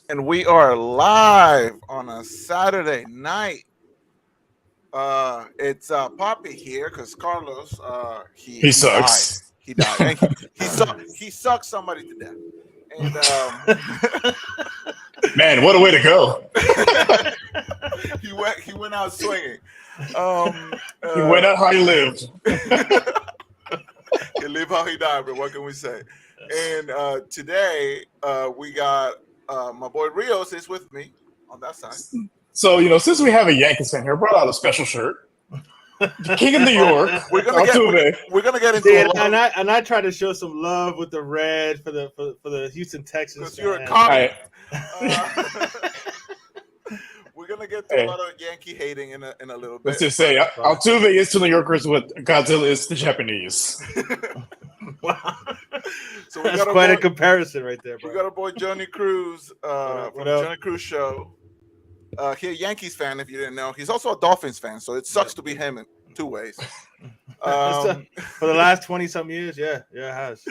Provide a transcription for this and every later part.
And we are live on a Saturday night. It's Poppy here because Carlos, He he died. sucks. He died, and he sucked somebody to death. And Man, what a way to go. he went out swinging. Um, He went uh, out how he lived. he lived how he died, but what can we say? And today we got my boy Rios is with me on that side. So, since we have a Yankees fan here, I brought out a special shirt. The King of New York, We're gonna get Altuve. we're gonna get into See, a lot I try to show some love with the red for the Houston Texans. because you're a fans. comic. I, We're gonna get to a lot of Yankee hating in a little bit. let's just say Altuve is to New Yorkers what Godzilla is to Japanese. Wow. So we That's got quite a boy, comparison right there, we bro. got our boy Johnny Cruz up, from what the up? Johnny Cruz show. He a Yankees fan, if you didn't know. He's also a Dolphins fan, so it sucks to be him in two ways. For the last 20-some years, yeah, it has.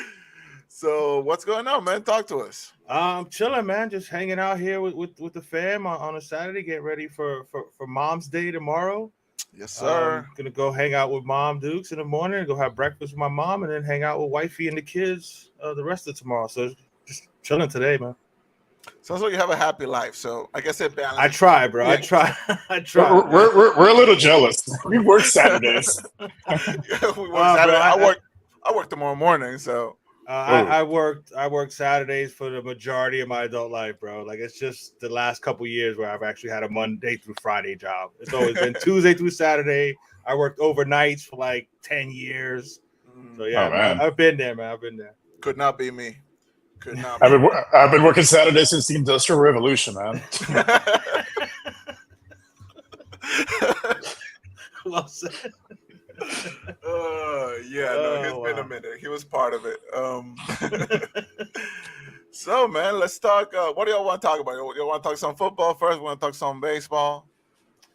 So what's going on, man? Talk to us. I'm chilling, man. Just hanging out here with the fam on a Saturday. Get ready for Mom's Day tomorrow. Yes, sir. Gonna go hang out with Mom Dukes in the morning. Go have breakfast with my mom, and then hang out with wifey and the kids the rest of tomorrow. So just chilling today, man. Sounds like you have a happy life. So I guess it balances. I try, bro. I try. I try. We're a little jealous. We work Saturdays. We work Wow, Saturday. bro, I work tomorrow morning, so I worked Saturdays for the majority of my adult life, bro. Like it's just the last couple years where I've actually had a Monday through Friday job. It's always been Tuesday through Saturday. I worked overnights for like 10 years. So yeah, Oh, man. I've been there, man. I've been there. could not be me. Could not be. I've been working Saturdays since the Industrial Revolution, man. Well said. It's been a Wow. minute. He was part of it. So, man, let's talk. What do y'all want to talk about? Y'all want to talk some football first? Want to talk some baseball?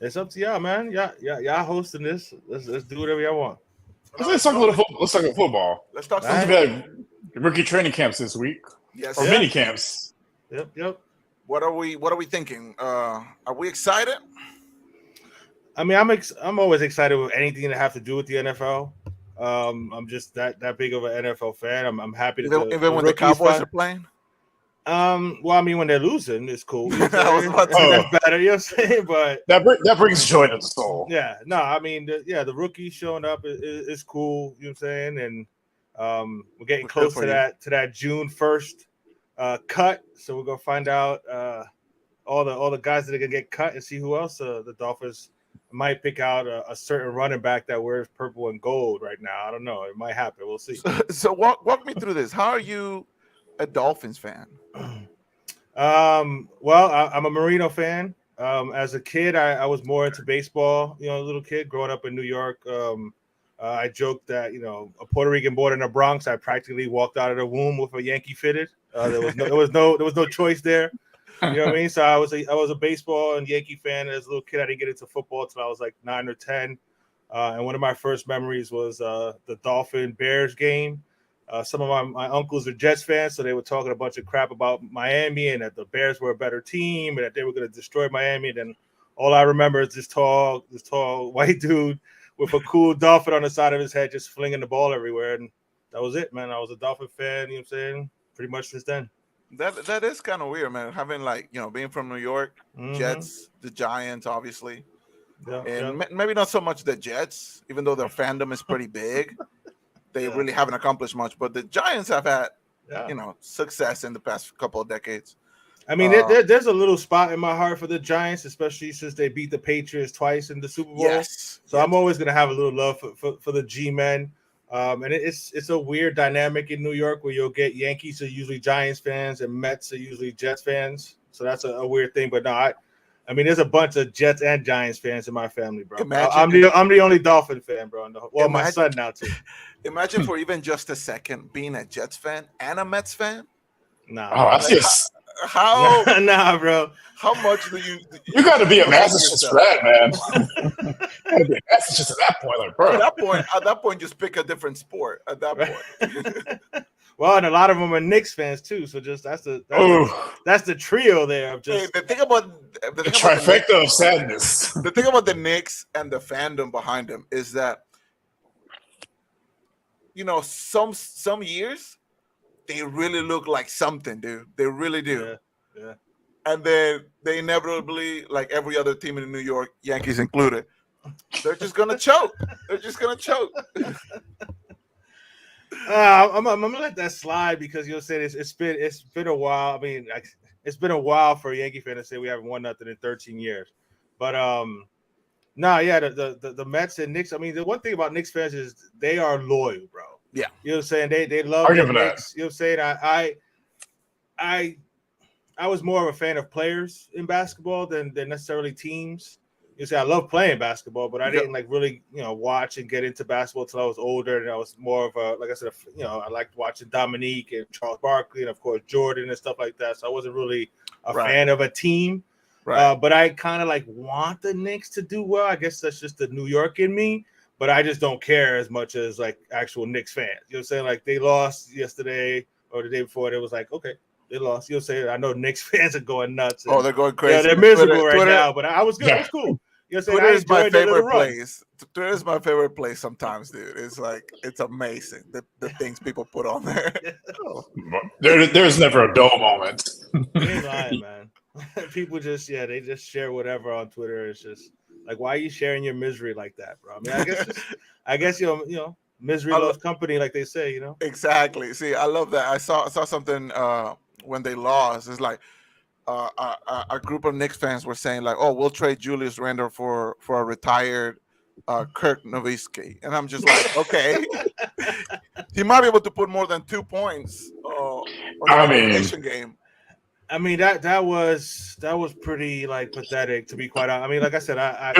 It's up to y'all, man. Y'all hosting this. Let's do whatever y'all want. Let's talk a little football. Let's talk about football. Let's talk All some. We've had rookie training camps this week, Yes. or mini camps. Yep. What are we thinking? Are we excited? I mean, I'm always excited with anything that have to do with the NFL. I'm just that big of an NFL fan. I'm happy that Even when the rookies Cowboys are playing. Well, I mean, when they're losing, it's cool. You know I was about to say. That's better. You know what I'm saying? But That brings joy to the soul. yeah, no, I mean, the rookies showing up is cool. You know what I'm saying? And we're getting We're close for to that June 1st cut. So we're gonna find out all the guys that are gonna get cut and see who else the Dolphins might pick out a certain running back that wears purple and gold right now. I don't know. It might happen. We'll see. So walk me through this. How are you a Dolphins fan? Well, I'm a Marino fan. As a kid, I was more into baseball. You know, a little kid growing up in New York. I joked that a Puerto Rican born in the Bronx, I practically walked out of the womb with a Yankee fitted. There was no choice there. You know what I mean? So I was a baseball and Yankee fan as a little kid. I didn't get into football until I was like 9 or 10. And one of my first memories was the Dolphin Bears game. Some of my uncles are Jets fans, so they were talking a bunch of crap about Miami and that the Bears were a better team and that they were going to destroy Miami. And then all I remember is this tall white dude with a cool dolphin on the side of his head, just flinging the ball everywhere. And that was it, man. I was a Dolphin fan. You know what I'm saying? Pretty much since then. That is kind of weird, man. Having being from New York, Mhm. Jets, the Giants, obviously, Yeah, and yeah. maybe not so much the Jets, even though their fandom is pretty big. They Yeah. really haven't accomplished much, but the Giants have had, Yeah. success in the past couple of decades. I mean, there's a little spot in my heart for the Giants, especially since they beat the Patriots twice in the Super Bowl. Yes. So I'm always gonna have a little love for the G-men. And it's a weird dynamic in New York where you'll get Yankees are usually Giants fans and Mets are usually Jets fans. So that's a weird thing. But no, I mean, there's a bunch of Jets and Giants fans in my family, bro. I'm the only Dolphin fan, bro. My son now too. Imagine for even just a second being a Jets fan and a Mets fan. Nah, Oh, that's just How nah, bro. how much do you you got to be a hate Massachusetts yourself? grad, man. Gotta be a message just at that point, like, bro. At that point, just pick a different sport. At that point. Well, and a lot of them are Knicks fans too. So just that's the trio there of just the thing about the trifecta of sadness. The thing about the Knicks and the fandom behind them is that, you know, some years they really look like something, dude. They really do. Yeah. And then they inevitably, like every other team in New York, Yankees included, they're just gonna choke. They're just gonna choke. I'm gonna let that slide because you'll say it's been a while. I mean, it's been a while for a Yankee fan to say we haven't won nothing in 13 years. But the Mets and Knicks. I mean, the one thing about Knicks fans is they are loyal, bro. Yeah, you know what I'm saying. They love the Knicks. You know what I'm saying. I was more of a fan of players in basketball than necessarily teams. You say I love playing basketball, but I didn't like really, watch and get into basketball until I was older. And I was more of a, like I said, I liked watching Dominique and Charles Barkley and of course Jordan and stuff like that. So I wasn't really a fan of a team. Right. But I kind of like want the Knicks to do well. I guess that's just the New York in me. But I just don't care as much as like actual Knicks fans. You know what I'm saying? Like they lost yesterday or the day before. It was like, okay, they lost. You'll say I know Knicks fans are going nuts. And, they're going crazy. Yeah, they're miserable right now. But I was good. It was cool. You know Twitter is my favorite place. Twitter is my favorite place sometimes, dude. It's like it's amazing the things people put on there. There's never a dull moment. You ain't lying, man. People just they just share whatever on Twitter. It's just like, why are you sharing your misery like that, bro? I mean, I guess misery loves company, like they say, Exactly. See, I love that. I saw something when they lost. It's like a group of Knicks fans were saying like, "Oh, we'll trade Julius Randle for a retired Kirk Nowitzki," and I'm just like, okay, he might be able to put more than 2 points on the elimination game. I mean that was pretty like pathetic, to be quite honest. I mean, like I said, I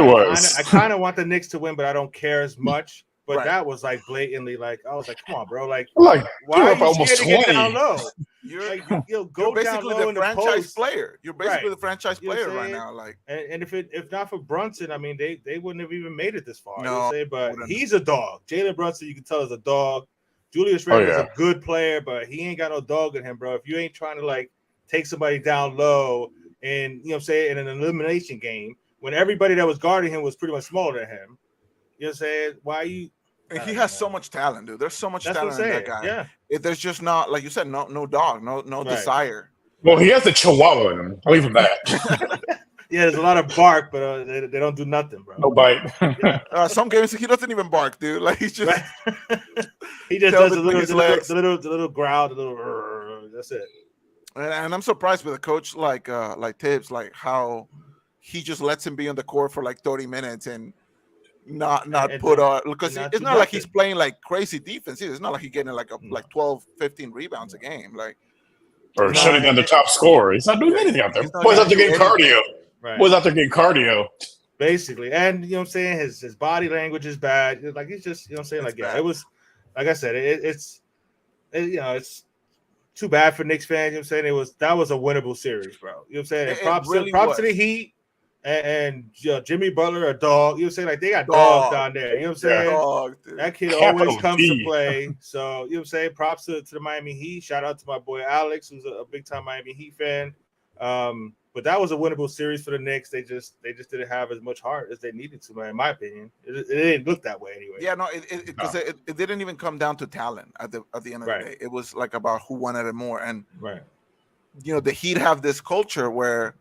kind of want the Knicks to win, but I don't care as much. But that was like blatantly like I was like, come on, bro, like why are you scared to get down low? You're basically the franchise player. You're basically the franchise player right now. Like, and if not for Brunson, I mean, they wouldn't have even made it this far. No, but he's a dog. Jalen Brunson, you can tell, is a dog. Julius Randle is a good player, but he ain't got no dog in him, bro. If you ain't trying to like take somebody down low and in an elimination game when everybody that was guarding him was pretty much smaller than him, you know what I'm saying? Why are you? And he has so much talent, dude. There's so much talent in that guy. Yeah. If there's just not, like you said, no dog, no desire. Well, he has the chihuahua in him. I'll leave him that. Yeah, there's a lot of bark, but they don't do nothing, bro. No bite. Some games he doesn't even bark, dude. Like he's just he just does the little growl, the little. That's it. And I'm surprised with a coach like Tibbs, like how he just lets him be on the court for like 30 minutes and not put on, because it's not like he's playing like crazy defense either. It's not like he's getting like 12, 15 rebounds a game, like or shutting down the top scorer. He's not doing anything out there. Boys out there getting cardio. Right. Boys out there getting cardio. Basically, and you know what I'm saying, his body language is bad. Like he's just, I'm saying, like it was, like I said, it's too bad for Knicks fans. You know what I'm saying, that was a winnable series, bro. You know what I'm saying. Props to the Heat. And Jimmy Butler, a dog. You know what I'm saying? Like, they got dogs down there. You know what I'm saying? Dog, that kid always comes to play. So, you know what I'm saying? Props to the Miami Heat. Shout out to my boy Alex, who's a big-time Miami Heat fan. But that was a winnable series for the Knicks. They just didn't have as much heart as they needed to, man, in my opinion. It didn't look that way anyway. Yeah, no, it didn't even come down to talent at the end of the day. It was like about who wanted it more. And, the Heat have this culture where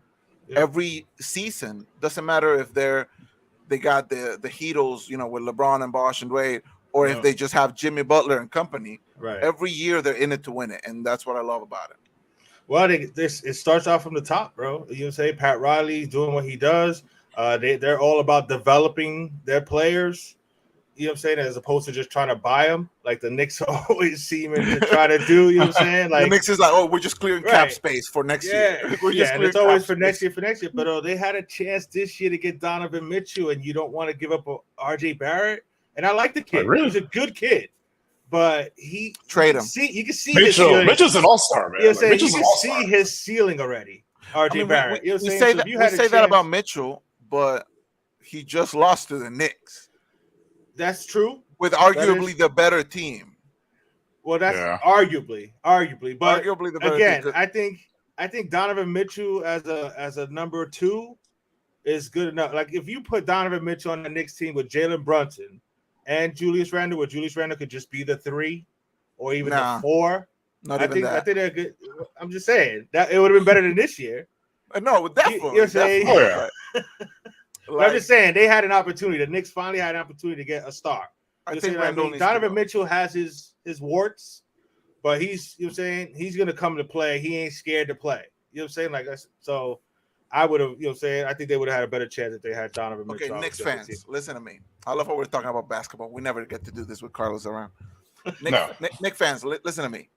every season, doesn't matter if they got the Heatles, with LeBron and Bosh and Wade, or if they just have Jimmy Butler and company. Right. Every year they're in it to win it, and that's what I love about it. Well, it starts off from the top, bro. You know what I'm saying? Pat Riley's doing what he does. They're all about developing their players. You know what I'm saying? As opposed to just trying to buy them, like the Knicks always seem to try to do. You know what I'm saying? Like the Knicks is like, oh, we're just clearing cap space for next year. And it's always for next year. But they had a chance this year to get Donovan Mitchell, and you don't want to give up R.J. Barrett. And I like the kid. Really? He's a good kid, but trade him. You can see Mitchell. Mitchell's an all-star, man. You know what I'm saying? You can see his ceiling already. R.J. Barrett. We say that about Mitchell, but he just lost to the Knicks That's true. with arguably the better team. Well, that's arguably, but Arguably the better again, team. I think Donovan Mitchell as a number 2 is good enough. Like if you put Donovan Mitchell on the Knicks team with Jalen Brunson and Julius Randle, where Julius Randle could just be the 3 or even the 4. Not even that. I think they're good. I'm just saying that it would have been better than this year. No, definitely. You're saying, definitely. I'm just saying they had an opportunity. The Knicks finally had an opportunity to get a star. I think Donovan Mitchell has his warts, but he's he's gonna come to play. He ain't scared to play. You know what I'm saying? Like so I would have, I think they would have had a better chance if they had Donovan Mitchell. Okay, Knicks fans, listen to me. I love how we're talking about basketball. We never get to do this with Carlos around. Knicks fans, listen to me.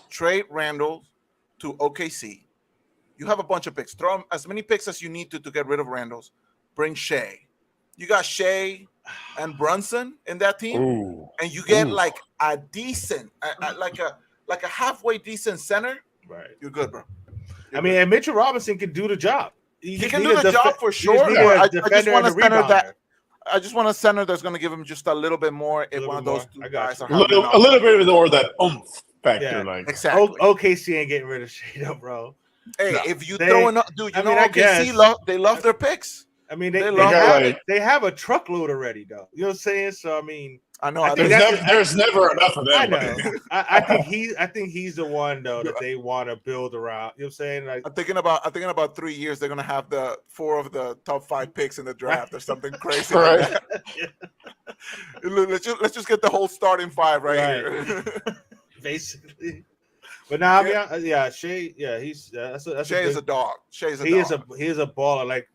Trade Randall to OKC. You have a bunch of picks. Throw as many picks as you need to get rid of Randall's. Bring Shea. You got Shea and Brunson in that team, and you get like a decent, like a halfway decent center. Right, you're good, bro. And Mitchell Robinson can do the job. He can do the job for sure. I just want a center that. I just want a center that's going to give him just a little bit more. If one of those two guys are a little bit more of that oomph factor, like exactly. OKC ain't getting rid of Shea, bro. Hey, if you throwing up, dude, OKC they love their picks. I mean, they have a truckload already, though. You know what I'm saying? So I know. There's never enough of them. I know. I think he's the one though that they want to build around. You know what I'm saying? Like I'm thinking about 3 years they're gonna have the 4 of the top 5 picks in the draft or something crazy. Right. Like that. Let's just get the whole starting 5 right here. Basically. But now, Shea, he's Shea is a dog. Shea's a dog. He is a baller. Like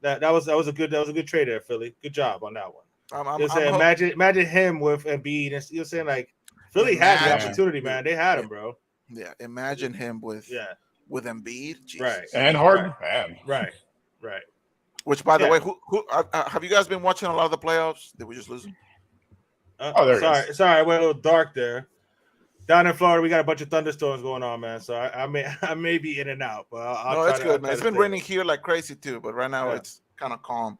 that was a good trade there, Philly. Good job on that one. Imagine him with Embiid. And you're saying like Philly had the opportunity, man. They had him, bro. Yeah, imagine him with Embiid, Jesus. Right, and Harden, man. Right. Which, by the way, who have you guys been watching a lot of the playoffs? Did we just lose them? Sorry, I went a little dark there. Down in Florida, we got a bunch of thunderstorms going on, man. So I may be in and out, but I'll it's good, man. It's been raining here like crazy too, but right now it's kind of calm.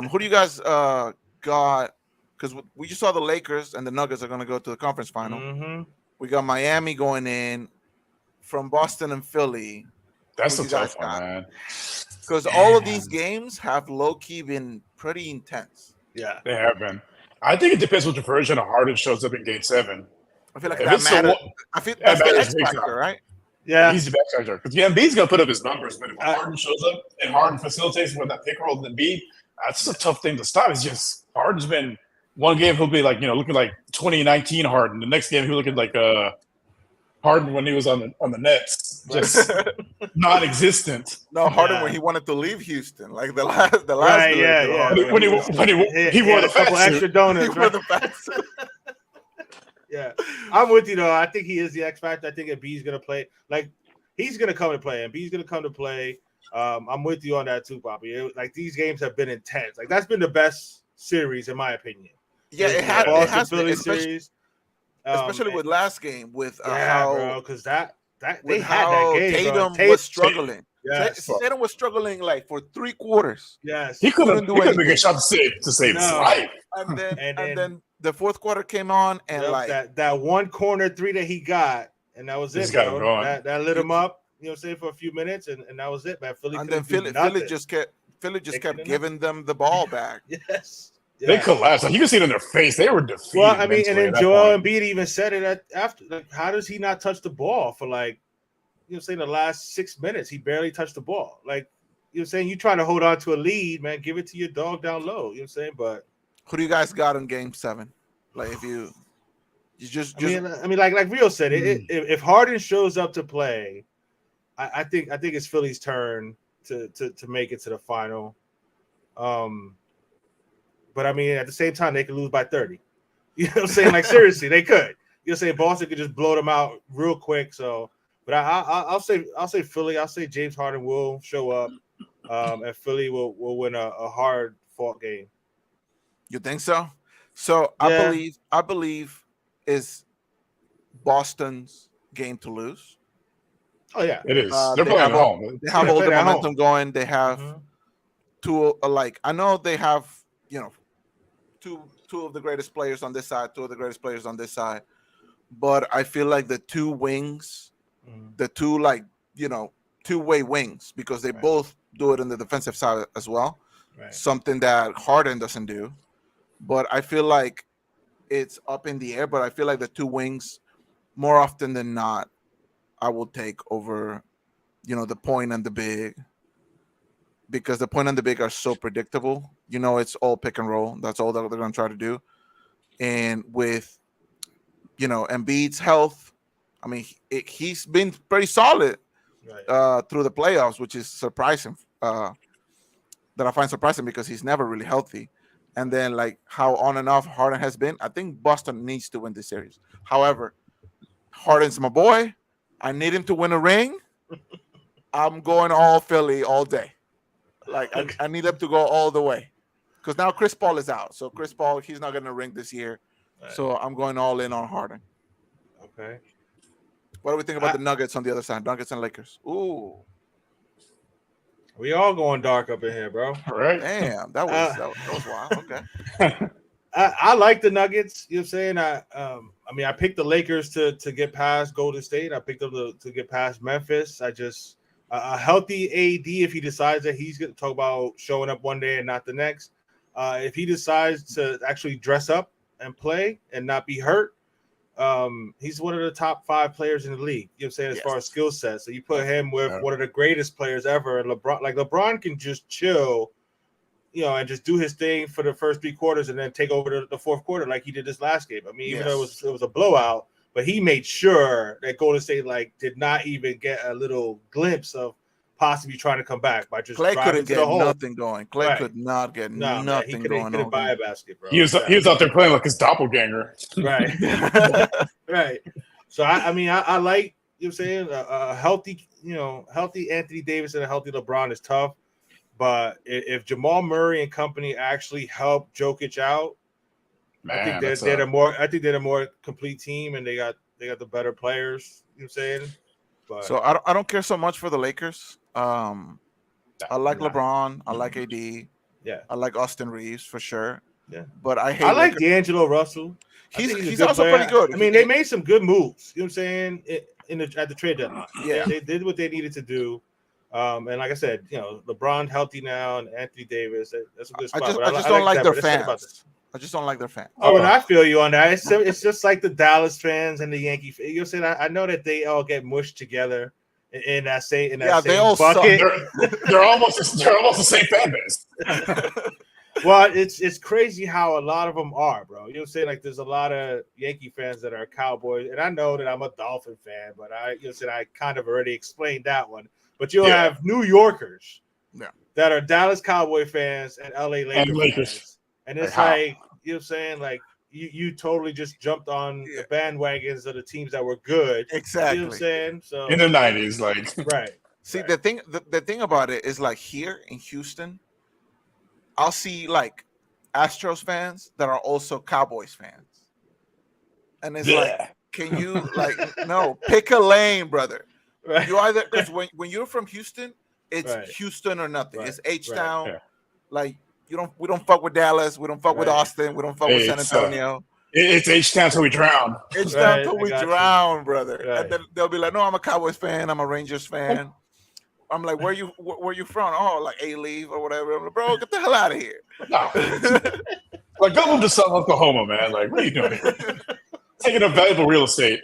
Who do you guys got? Because we just saw the Lakers and the Nuggets are going to go to the conference final. Mm-hmm. We got Miami going in from Boston and Philly. That's a tough one, man. Because all of these games have low-key been pretty intense. Yeah, they have been. I think it depends what the version of Harden shows up in Game 7. I feel like that matters. I feel that's the X factor, right? Yeah, he's the X factor because Embiid's gonna put up his numbers, but if Harden shows up and Harden facilitates with that pick roll with Embiid, that's a tough thing to stop. It's just Harden's been one game he'll be like looking like 2019 Harden. The next game he'll looking like Harden when he was on the Nets, just non-existent. No, Harden when he wanted to leave Houston, like the last. Right, when he wore the couple fat extra suit. donuts. He wore the fat suit. Yeah, I'm with you though. I think he is the X factor. I think Embiid's gonna play. Like he's gonna come to play. Embiid's gonna come to play. I'm with you on that too, Bobby. Like these games have been intense. Like that's been the best series in my opinion. Yeah, it has been, especially with last game with because they had that game. Tatum was struggling. Yes, Tatum was struggling like for 3 quarters. Yes, he couldn't make a shot to save his life. And then the 4th quarter came on, and that one corner 3 that he got, and that was it. Bro. That lit him up. You know, what I'm saying, for a few minutes, and that was it, man. Philly just kept giving them the ball back. Yes. Yeah. They collapsed. Like, you can see it in their face. They were defeated. Well, I mean, and then Joel Embiid even said it after. Like, how does he not touch the ball for the last 6 minutes? He barely touched the ball. Like, you know what I'm saying? You trying to hold on to a lead, man. Give it to your dog down low. You know what I'm saying? But who do you guys got in Game 7? Like, if you just I mean, like Rio said, if Harden shows up to play, I think it's Philly's turn to make it to the final. But I mean, at the same time, they could lose by 30. You know what I'm saying? Like, seriously, they could. You know what I'm saying? Boston could just blow them out real quick. So, but I'll say Philly. I'll say James Harden will show up, and Philly will win a hard fought game. You think so? So I believe is Boston's game to lose. Oh yeah, it is. They're playing at home. They have all the momentum going. They have two like I know they have two of the greatest players on this side, two of the greatest players on this side, but I feel like the two wings, the two two-way wings, because they both do it on the defensive side as well. Right. Something that Harden doesn't do. But I feel like it's up in the air. But I feel like the two wings, more often than not, I will take over, the point and the big, because the point and the big are so predictable. It's all pick and roll. That's all that they're going to try to do. And with, Embiid's health, I mean, he's been pretty solid through the playoffs, which is surprising. That I find surprising because he's never really healthy. And then, like, how on and off Harden has been, I think Boston needs to win this series. However, Harden's my boy. I need him to win a ring. I'm going all Philly all day. Like, I need him to go all the way. Because now Chris Paul is out. So Chris Paul, he's not getting a ring this year. Right. So I'm going all in on Harden. Okay. What do we think about the Nuggets on the other side? Nuggets and Lakers. Ooh. We all going dark up in here, bro. All right. Damn, that was wild. Okay. I like the Nuggets. You know what I'm saying? I picked the Lakers to get past Golden State. I picked them to get past Memphis. I just a healthy AD, if he decides that he's going to talk about showing up one day and not the next. If he decides to actually dress up and play and not be hurt, he's one of the top 5 players in the league. You know what I'm saying? As far as skill set. So you put him with one of the greatest players ever. And LeBron can just chill, and just do his thing for the first 3 quarters and then take over the fourth quarter like he did this last game. I mean, even though it was a blowout, but he made sure that Golden State did not even get a little glimpse of possibly trying to come back by just Clay couldn't get nothing going. Clay could not get nothing going. He couldn't buy a basket, bro. He was out there playing like his doppelganger. Right. Right. So I like, you know what I'm saying, a healthy, healthy Anthony Davis and a healthy LeBron is tough. But if Jamal Murray and company actually help Jokic out, I think they're the more complete team, and they got the better players. You know what I'm saying? But so I don't care so much for the Lakers. I like LeBron. I like AD. Yeah. I like Austin Reeves for sure. Yeah. But I like D'Angelo Russell. He's also pretty good. I mean, they made some good moves. You know what I'm saying? At the trade deadline. Yeah. They did what they needed to do. And like I said, LeBron healthy now and Anthony Davis. That's a good spot. I just don't like their fans. I just don't like their fans. Oh, and I feel you on that. It's just like the Dallas fans and the Yankee fans. You know what I'm saying? I know that they all get mushed together in that same bucket. They're almost the same fan base. Well, it's crazy how a lot of them are, bro. You know what I'm saying? Like, there's a lot of Yankee fans that are Cowboys, and I know that I'm a Dolphin fan, but I kind of already explained that one. But you'll have New Yorkers that are Dallas Cowboy fans and LA Lakers fans. And it's like, you know what I'm saying? Like, you totally just jumped on the bandwagons of the teams that were good. Exactly. You know what I'm saying? So in the 90s, right. See, the thing about it is, like, here in Houston, I'll see like Astros fans that are also Cowboys fans. And it's like, can you pick a lane, brother? Right. You either, because when you're from Houston, it's Houston or nothing. Right. It's H-Town. Right. Yeah. Like, we don't fuck with Dallas. We don't fuck with Austin. We don't fuck with San Antonio. It's H-Town till we drown. H-Town till we drown, brother. Right. And then they'll be like, no, I'm a Cowboys fan. I'm a Rangers fan. I'm like, where you from? Oh, like A-Leave or whatever. I'm like, bro, get the hell out of here. No. Like, go move to South Oklahoma, man. Like, what are you doing here? Taking up valuable real estate.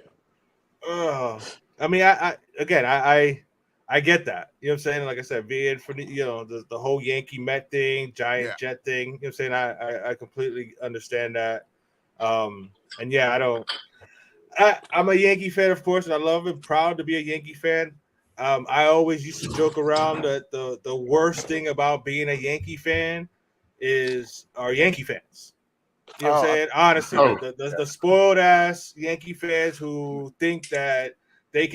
I mean, I get that. You know what I'm saying? Like I said, being for the whole Yankee Met thing, Giant Jet thing. You know what I'm saying? I completely understand that. And yeah, I'm a Yankee fan, of course, and I love and proud to be a Yankee fan. I always used to joke around that the worst thing about being a Yankee fan are Yankee fans. You know what I'm saying? Honestly, the spoiled ass Yankee fans who think that they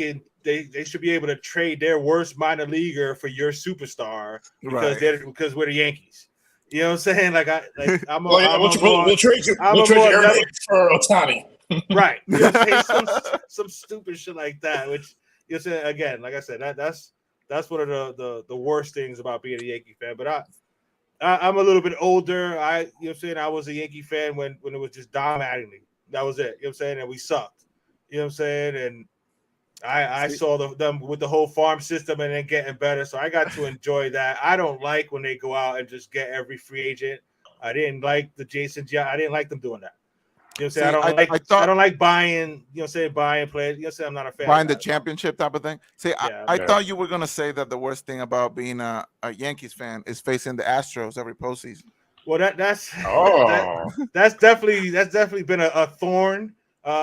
should be able to trade their worst minor leaguer for your superstar because we're the Yankees. You know what I'm saying? We'll trade you Aaron for Ohtani. Right. You know what I'm saying? Some stupid shit like that, which you know what I'm saying, again, like I said, that's one of the worst things about being a Yankee fan. But I'm a little bit older. I was a Yankee fan when it was just Don Mattingly. That was it. You know what I'm saying? And we sucked. You know what I'm saying? And I See, saw them with the whole farm system and then getting better. So I got to enjoy that. I don't like when they go out and just get every free agent. I didn't like the I didn't like them doing that. You know what I'm saying? see, I I thought don't like buying, you know what I'm saying, buying players. You know what I'm saying? I'm not a fan of buying the that. So, championship type of thing. See, yeah. I thought you were gonna say that the worst thing about being a Yankees fan is facing the Astros every postseason. Well, that's Oh, that's definitely been a thorn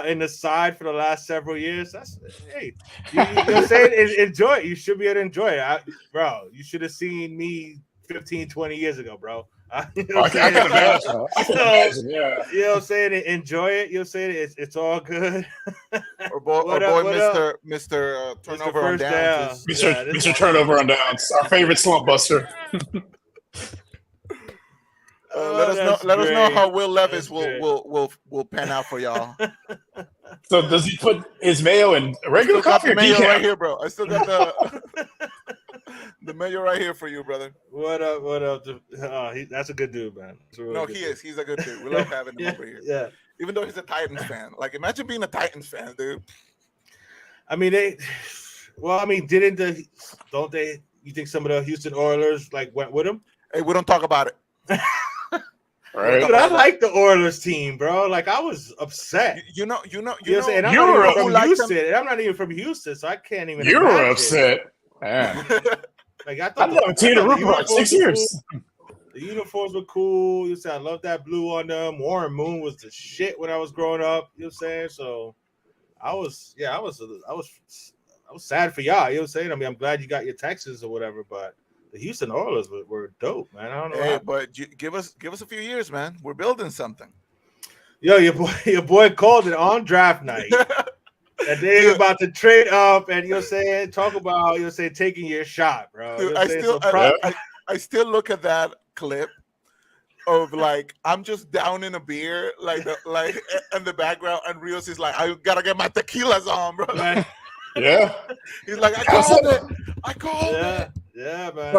in the side for the last several years. That's hey, you know what I'm saying? Enjoy it. You should be able to enjoy it, bro. You should have seen me 15, 20 years ago, bro. You know I what I'm can, I saying? can imagine. I can So, imagine. Yeah. you know what I'm saying? Enjoy it. You know what I'm saying? It's all good. Or What up? boy, What up? Mister It's the Turnover on first downs down. is Mr. Yeah, Mr. Turnover on downs, our favorite slump buster. oh, that's let us know great. how Will Levis That's great. will pan out for y'all. So does he put his mayo in I regular still got coffee the or mayo right decaf? here, bro. I still got the mayo right here for you, brother. What up? What up? That's a good dude, man. That's a really No, good he dude. is. He's a good dude. We love having him Yeah, over here. yeah. Even though he's a Titans fan. Like, imagine being a Titans fan, dude. I mean, didn't don't they? You think some of the Houston Oilers like went with him? Hey, we don't talk about it. We don't Right? talk Dude, I about that. like the Oilers team, bro. Like I was upset. You know, You know what I'm saying? I'm You not were even up- from who likes Houston, and I'm not even from Houston, so I can't even You were imagine. upset. Man. Like I I thought didn't have a team to root for like uniforms 6 were cool. years. The uniforms were cool. You said I love that blue on them. Warren Moon was the shit when I was growing up. You know what I'm saying? So I was sad for y'all. You know what I'm saying? I mean, I'm glad you got your Texans or whatever, but the Houston Oilers were dope, man. I don't know. Hey, but give us a few years, man. We're building something. Yo, your boy called it on draft night. And they Dude, about to trade up, and you're saying, talk about you're saying taking your shot, bro. dude, You're saying so proud. Yeah. I still look at that clip of like I'm just down in a beer, like in the background, and Rios is like, I gotta get my tequilas on, bro. Right? Yeah. He's like, I That's called like, it. I called Yeah, it. yeah, man.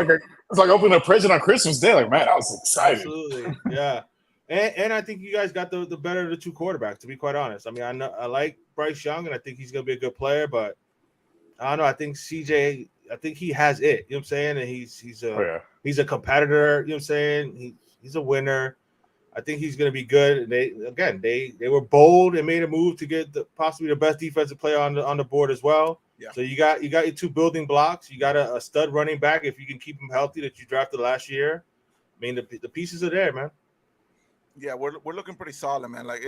it's like opening a present on Christmas Day. Like, man, I was excited. Absolutely, yeah. And I think you guys got the better of the two quarterbacks. To be quite honest, I mean, I like Bryce Young, and I think he's gonna be a good player, but I don't know. I think CJ, I think he has it. You know what I'm saying? And he's a competitor. You know what I'm saying? He's a winner. I think he's going to be good. They were bold and made a move to get possibly the best defensive player on the board as well. Yeah. So you got your two building blocks. You got a stud running back if you can keep him healthy that you drafted last year. I mean, the pieces are there, man. Yeah, we're looking pretty solid, man. Like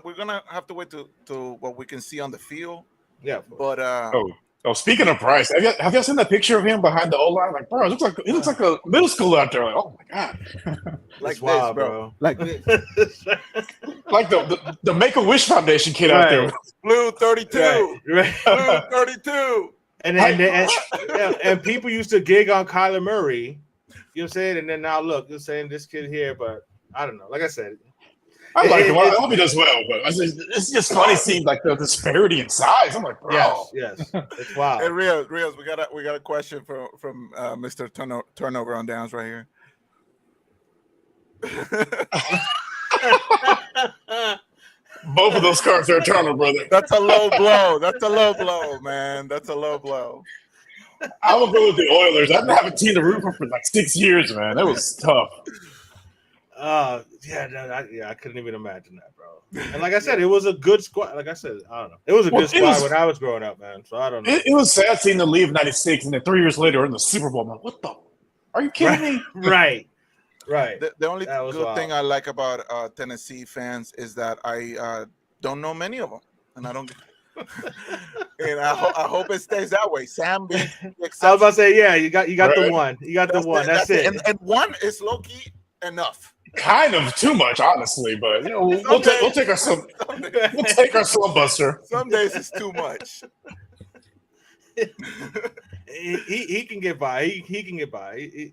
we're gonna have to wait to what we can see on the field. Yeah, But Oh, speaking of Bryce, have y'all seen that picture of him behind the O line? Like, bro, he looks like a middle schooler out there. Like, oh my god, like it's wild, this, bro. Like this. like the Make a Wish Foundation kid out there. Blue 32. Right. Blue 32. And people used to gig on Kyler Murray. You know what I'm saying? And then now look, you're saying this kid here, but I don't know. Like I said, I like him. I hope he does well, but it's just funny seeing like the disparity in size. I'm like, bro. Yes, it's wild. Hey, Rios, we got a question from Mr. Turnover on downs right here. Both of those cards are eternal, brother. That's a low blow. That's a low blow, man. That's a low blow. I will go with the Oilers. I didn't have a team to root for like 6 years, man. That was tough. I couldn't even imagine that, bro. And like I said, it was a good squad. Like I said, I don't know. It was a good squad when I was growing up, man. So I don't know. It was sad seeing them leave '96, and then 3 years later, we're in the Super Bowl. I'm like, what the? Are you kidding me? Right. The only good wild. thing I like about Tennessee fans is that I don't know many of them, and I don't. And I hope it stays that way. Sam being I was about to say, yeah, you got Right. the one. You got the one. That's it. And one is low key enough. Kind of too much, honestly, but you know, we'll take our slump buster. Some days it's too much. he can get by. He can get by.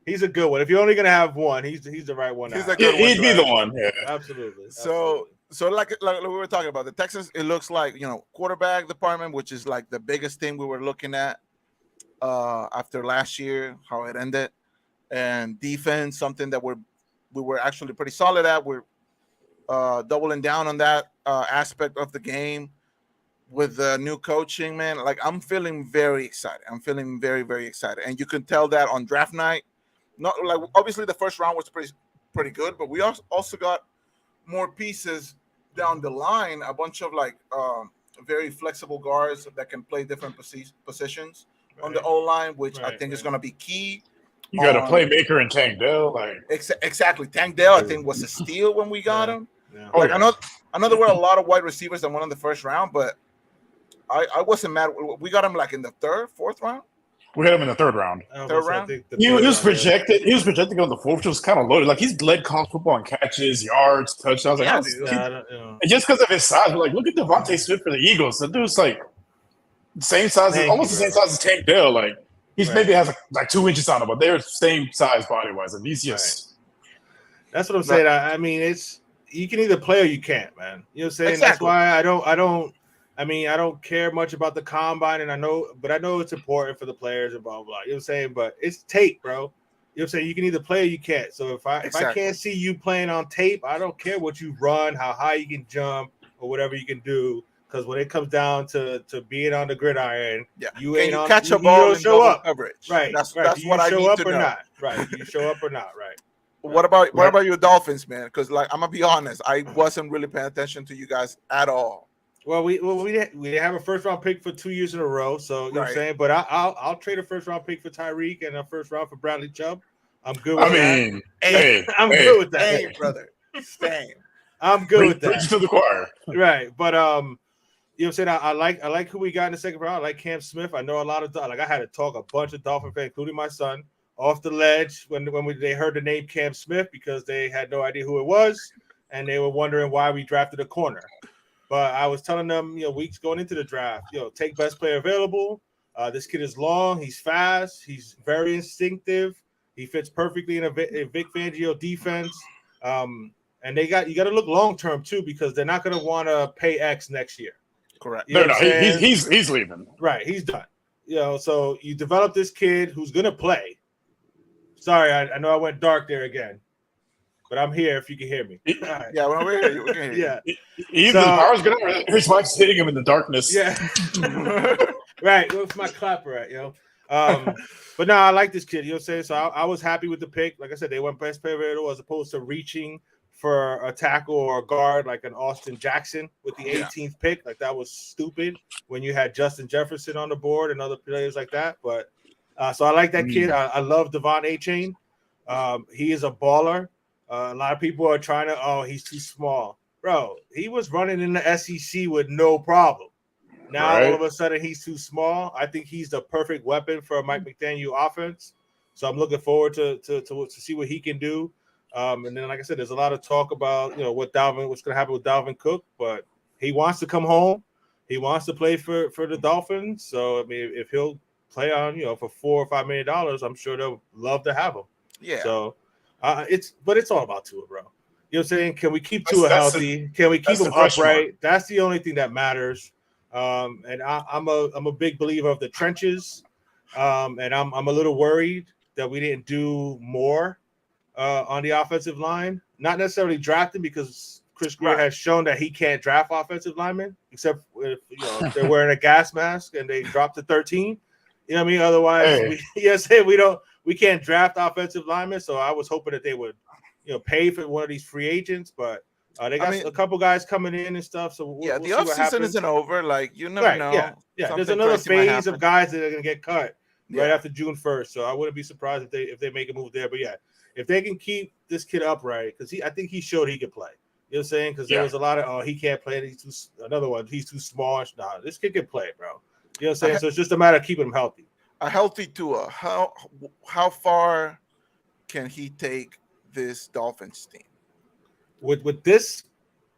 He's a good one. If you're only gonna have one, he's the right one. He's a good one. He'd be the one. Yeah. Absolutely. So like we were talking about the Texans, it looks like quarterback department, which is like the biggest thing we were looking at after last year, how it ended. and defense, something that we were actually pretty solid at. We're doubling down on that aspect of the game with the new coaching, man. Like, I'm feeling very excited. I'm feeling very, very excited, and you can tell that on draft night. Not like, obviously the first round was pretty good, but we also got more pieces down the line. A bunch of like very flexible guards that can play different positions on the O line, which I think is going to be key. You got a playmaker in Tank Dell, like exactly. Tank Dell, I think, was a steal when we got him. Yeah. Like, I know there were a lot of wide receivers that went in the first round, but I wasn't mad. We got him like in the third, fourth round. We had him in the third round. Third round. He was projected. He was projected to go in the fourth, which was kind of loaded. Like, he's led college football in catches, yards, touchdowns. Like, and just because of his size, we're like, look at Devontae Smith for the Eagles. That dude's like same size, almost the same size as Tank Dell. Like, he's maybe has like 2 inches on him, but they're same size body wise, and he's just. That's what I'm saying. I mean, it's you can either play or you can't, man. You know what I'm saying? Exactly. That's why I don't care much about the combine, and I know it's important for the players and blah, blah, blah. You know what I'm saying? But it's tape, bro. You know what I'm saying? You can either play or you can't. So if I can't see you playing on tape, I don't care what you run, how high you can jump, or whatever you can do. Because when it comes down to being on the gridiron, you ain't on. Catch a ball and show up coverage. Right. That's what I need to know. Not? Right. You show up or not? Right. What about your Dolphins, man? Because, like, I'm gonna be honest, I wasn't really paying attention to you guys at all. Well, we have a first round pick for 2 years in a row, so you know what I'm saying. But I'll trade a first round pick for Tyreek and a first round for Bradley Chubb. I'm good with that. I'm good with that. Same, brother. Same. I'm good with that. Preach to the choir. Right, but you know what I'm saying. I like who we got in the second round. I like Cam Smith. I know a lot of I had to talk a bunch of Dolphin fans, including my son, off the ledge when they heard the name Cam Smith because they had no idea who it was and they were wondering why we drafted a corner. But I was telling them, weeks going into the draft, take best player available. This kid is long. He's fast. He's very instinctive. He fits perfectly in a Vic Fangio defense. And you got to look long term too because they're not going to want to pay X next year. Correct. No, he's leaving. Right, he's done. So you develop this kid who's going to play. Sorry, I know I went dark there again. But I'm here if you can hear me. Right. Yeah, when we hear you, we can hear you. Either the power's good or his wife's hitting him in the darkness. Yeah. Right. What's my clapper at, But no, I like this kid, you know what I'm saying? So I was happy with the pick. Like I said, they went best player available as opposed to reaching for a tackle or a guard like an Austin Jackson with the 18th pick. Like, that was stupid when you had Justin Jefferson on the board and other players like that. But so I like that kid. I love Devon A-Chain. He is a baller. A lot of people are trying to, he's too small. Bro, he was running in the SEC with no problem. Now, all of a sudden, he's too small. I think he's the perfect weapon for a Mike McDaniel offense. So I'm looking forward to see what he can do. And then, like I said, there's a lot of talk about, what's going to happen with Dalvin Cook. But he wants to come home. He wants to play for the Dolphins. So, I mean, if he'll play on, for $4 or $5 million, I'm sure they'll love to have him. Yeah. So, it's all about Tua, bro. You know what I'm saying? Can we keep Tua healthy? Can we keep him upright? That's the only thing that matters. And I'm a big believer of the trenches. And I'm a little worried that we didn't do more on the offensive line. Not necessarily drafting because Chris Greer has shown that he can't draft offensive linemen, except if they're wearing a gas mask and they drop to 13. You know what I mean? Otherwise, we can't draft offensive linemen. So I was hoping that they would, pay for one of these free agents, but they got a couple guys coming in and stuff. So we'll the offseason isn't over. Like, you never know. Yeah. There's another phase of guys that are going to get cut right after June 1st. So I wouldn't be surprised if they make a move there. But yeah, if they can keep this kid upright, because I think he showed he could play. You know what I'm saying? Because there was a lot of he can't play. He's too small. Nah, this kid can play, bro. You know what I'm saying? So it's just a matter of keeping him healthy. A healthy Tua. How far can he take this Dolphins team? With this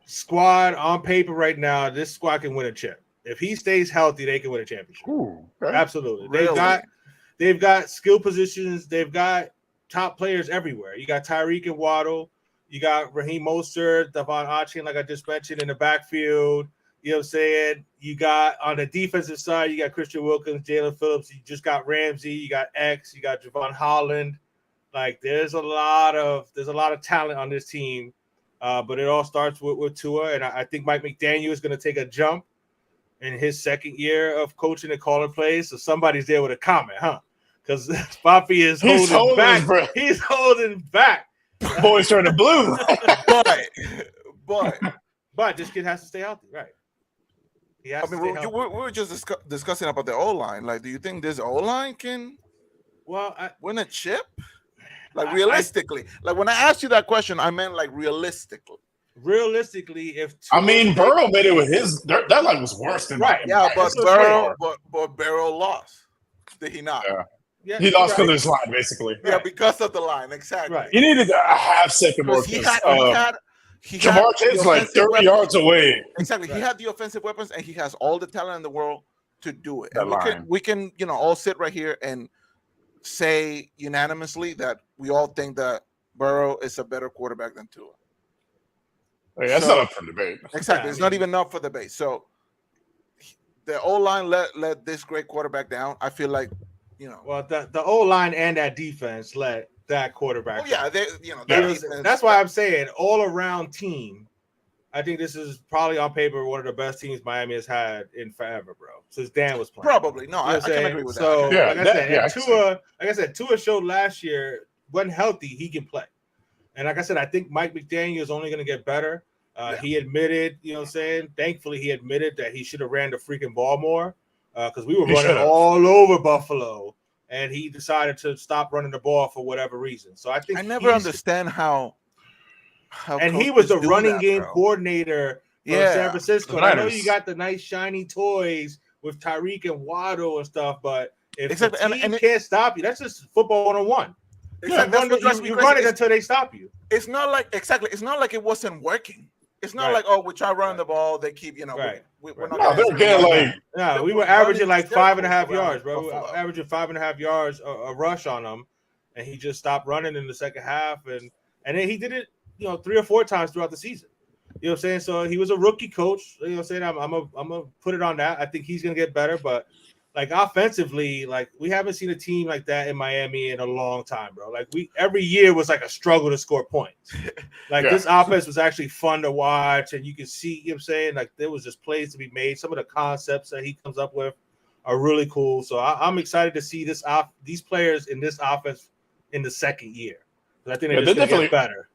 squad on paper right now, this squad can win a chip. If he stays healthy, they can win a championship. Ooh, absolutely. Really? They've got skill positions. They've got top players everywhere. You got Tyreek and Waddle. You got Raheem Mostert, Devon A-Chain, like I just mentioned, in the backfield. You know what I'm saying? You got on the defensive side, you got Christian Wilkins, Jalen Phillips. You just got Ramsey. You got X. You got Javon Holland. Like there's a lot of talent on this team, but it all starts with Tua, and I think Mike McDaniel is going to take a jump in his second year of coaching and calling plays. So somebody's there with a comment, huh? Because Poppy is holding back. He's holding back. Boys turning blue. but this kid has to stay healthy, right? We were just discussing about the O-line. Like, do you think this O-line can win a chip? Like, realistically. Like, when I asked you that question, I meant, like, realistically. Realistically, if Burrow made it with his that line was worse than but Burrow lost. Did he not? Yeah, he lost because of his line, basically. Yeah, because of the line, exactly. Right. He needed a half second more. He had Jamar Chase like 30 yards away. Exactly. Right. He had the offensive weapons, and he has all the talent in the world to do it. And we can all sit right here and say unanimously that we all think that Burrow is a better quarterback than Tua. Hey, that's not up for debate. Exactly. It's not even up for debate. So the O-line let this great quarterback down. I feel like, Well, the O-line and that defense let that quarterback. Oh yeah, that's why I'm saying all around team. I think this is probably on paper one of the best teams Miami has had in forever, bro. Since Dan was playing. Probably no, I can agree with that. So like I said, Tua showed last year when healthy he can play, and like I said, I think Mike McDaniel is only going to get better. He admitted, thankfully he admitted that he should have ran the freaking ball more because we were running all over Buffalo. And he decided to stop running the ball for whatever reason. So I think I never understand how. And he was the running game coordinator for San Francisco. And I know you got the nice shiny toys with Tyreek and Waddle and stuff, but if the team can't stop you, that's just football 101. You run it until they stop you. It's not like It's not like it wasn't working. It's not like we try running the ball. They keep we're not. They're getting we were averaging like 5.5 yards, bro. We were averaging 5.5 yards a rush on him, and he just stopped running in the second half, and then he did it, 3 or 4 times throughout the season. You know what I'm saying? So he was a rookie coach. You know what I'm saying? I'm gonna put it on that. I think he's gonna get better, but like offensively, like we haven't seen a team like that in Miami in a long time, bro. Like every year was like a struggle to score points. Like this offense was actually fun to watch, and you can see, you know what I'm saying? Like there was just plays to be made. Some of the concepts that he comes up with are really cool. So I'm excited to see these players in this offense in the second year. I think they're just gonna get better.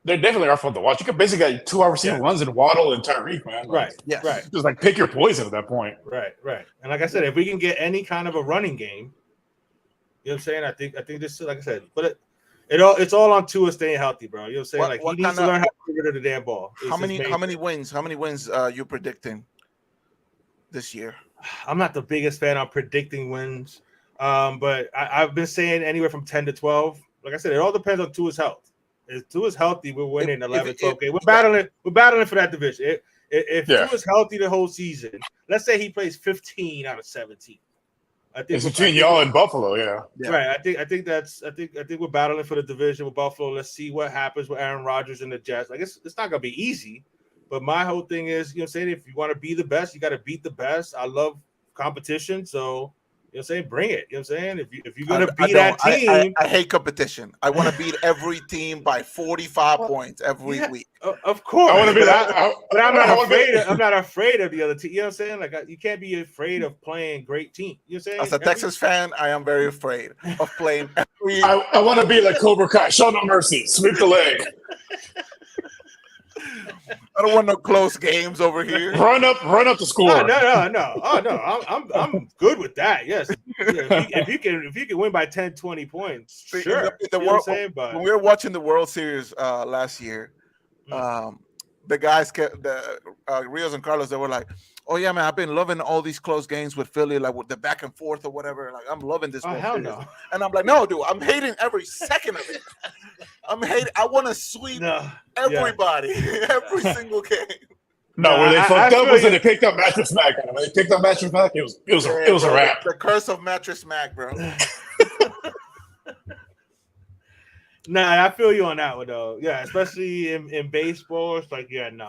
They definitely are fun to watch. You could basically get 2 receiver runs in Waddle and Tyreek, man. Right. Just like pick your poison at that point. Right. And like I said, if we can get any kind of a running game, you know what I'm saying? I think this, like I said, but it's all on Tua staying healthy, bro. You know what I'm saying? Like he needs to learn how to get rid of the damn ball. How many wins you predicting this year? I'm not the biggest fan on predicting wins, but I've been saying anywhere from 10 to 12. Like I said, it all depends on Tua's health. If Tua's healthy, we're winning 11, 12 games. We're battling for that division. If Tua's healthy the whole season, let's say he plays 15 out of 17. I think it's between y'all and Buffalo, Right. I think we're battling for the division with Buffalo. Let's see what happens with Aaron Rodgers and the Jets. Like it's not gonna be easy, but my whole thing is, saying if you want to be the best, you got to beat the best. I love competition, so. You know what I'm saying? Bring it. You know what I'm saying? If you're going to beat that team. I hate competition. I want to beat every team by 45 points every week. Of course. I want to be that. But I'm not afraid of the other team. You know what I'm saying? Like you can't be afraid of playing great teams. You know what I'm saying? As a Texas fan, I am very afraid of playing every. I want to be like Cobra Kai. Show no mercy. Sweep the leg. I don't want no close games over here. Run up the score. No. Oh no, I'm good with that. Yes, if you can win by 10, 20 points, sure. When we were watching the World Series last year, the guys Rios and Carlos, they were like, "Oh yeah, man, I've been loving all these close games with Philly, like with the back and forth or whatever. Like I'm loving this." Oh hell no! And I'm like, "No, dude, I'm hating every second of it. I want to sweep everybody every single game." No, where they fucked up was when they picked up Mattress Mac. When they picked up Mattress Mac, it was a wrap. The curse of Mattress Mac, bro. Nah, I feel you on that one though. Yeah, especially in baseball, it's like, man.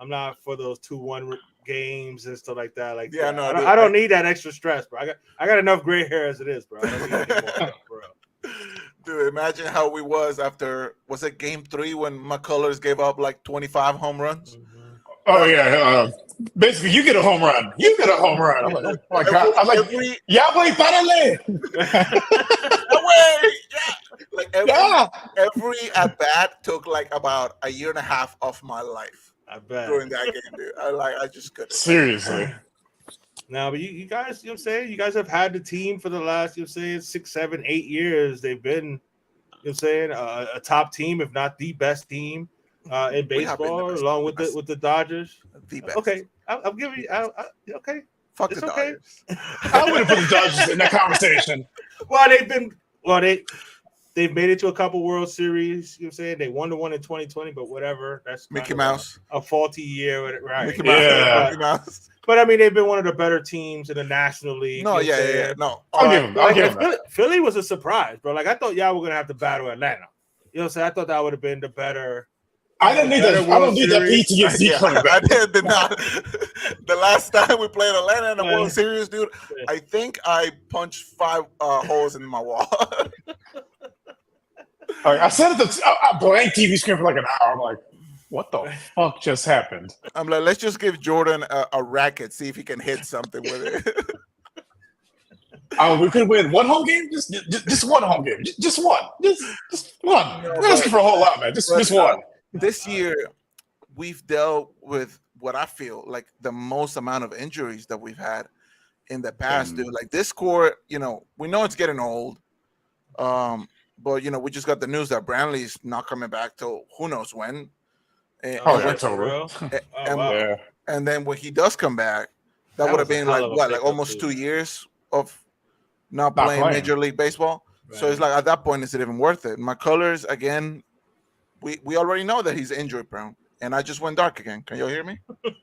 I'm not for those 2-1 games and stuff like that. Like, I don't need that extra stress, bro. I got enough gray hair as it is, bro. I don't need any more, bro. Dude, imagine how we was after, was it game 3 when McCullers gave up like 25 home runs? Oh yeah. Basically, you get a home run. You get a home run. I'm like, oh my god. I'm like, Yahweh, parale. Like every at bat took like about a year and a half of my life. I bet. During that game, dude. I just couldn't. Seriously. No, but you guys, you know what I'm saying? You guys have had the team for the last, you know what I'm saying, 6, 7, 8 years. They've been, you know what I'm saying, a top team, if not the best team in baseball, along with the Dodgers. The best. Okay, I'm giving you. Okay, fuck it's the okay. Dodgers. I wouldn't put the Dodgers in that conversation. They've made it to a couple World Series. You know what I'm saying? They won the one in 2020, but whatever. That's Mickey Mouse. A faulty year, right? Mickey Mouse. Yeah. Mickey Mouse. But I mean, they've been one of the better teams in the National League. No, you know what I'm yeah. saying? No. I'll give them that. Philly was a surprise, bro. Like I thought y'all were gonna have to battle Atlanta. You know what I'm saying? I thought that would have been the better. I don't need that. I don't need that beat to get Zeke coming back. I did not. The last time we played Atlanta in the World Series, dude, I think I punched 5 holes in my wall. I sat at the blank TV screen for like an hour. I'm like, what the fuck just happened? I'm like, let's just give Jordan a racket, see if he can hit something with it. We could win one home game, just one home game, just one, just one. We're not asking for a whole lot, man. Just one. This year, we've dealt with what I feel like the most amount of injuries that we've had in the past, dude. Like this core, you know, we know it's getting old. But you know, we just got the news that Brantley's not coming back till who knows when. October. And then when he does come back, that would have been like what, like almost 2 years of not playing Major League Baseball. Right. So it's like at that point, is it even worth it? McCullers again. We already know that he's injury prone, and I just went dark again. Can you hear me?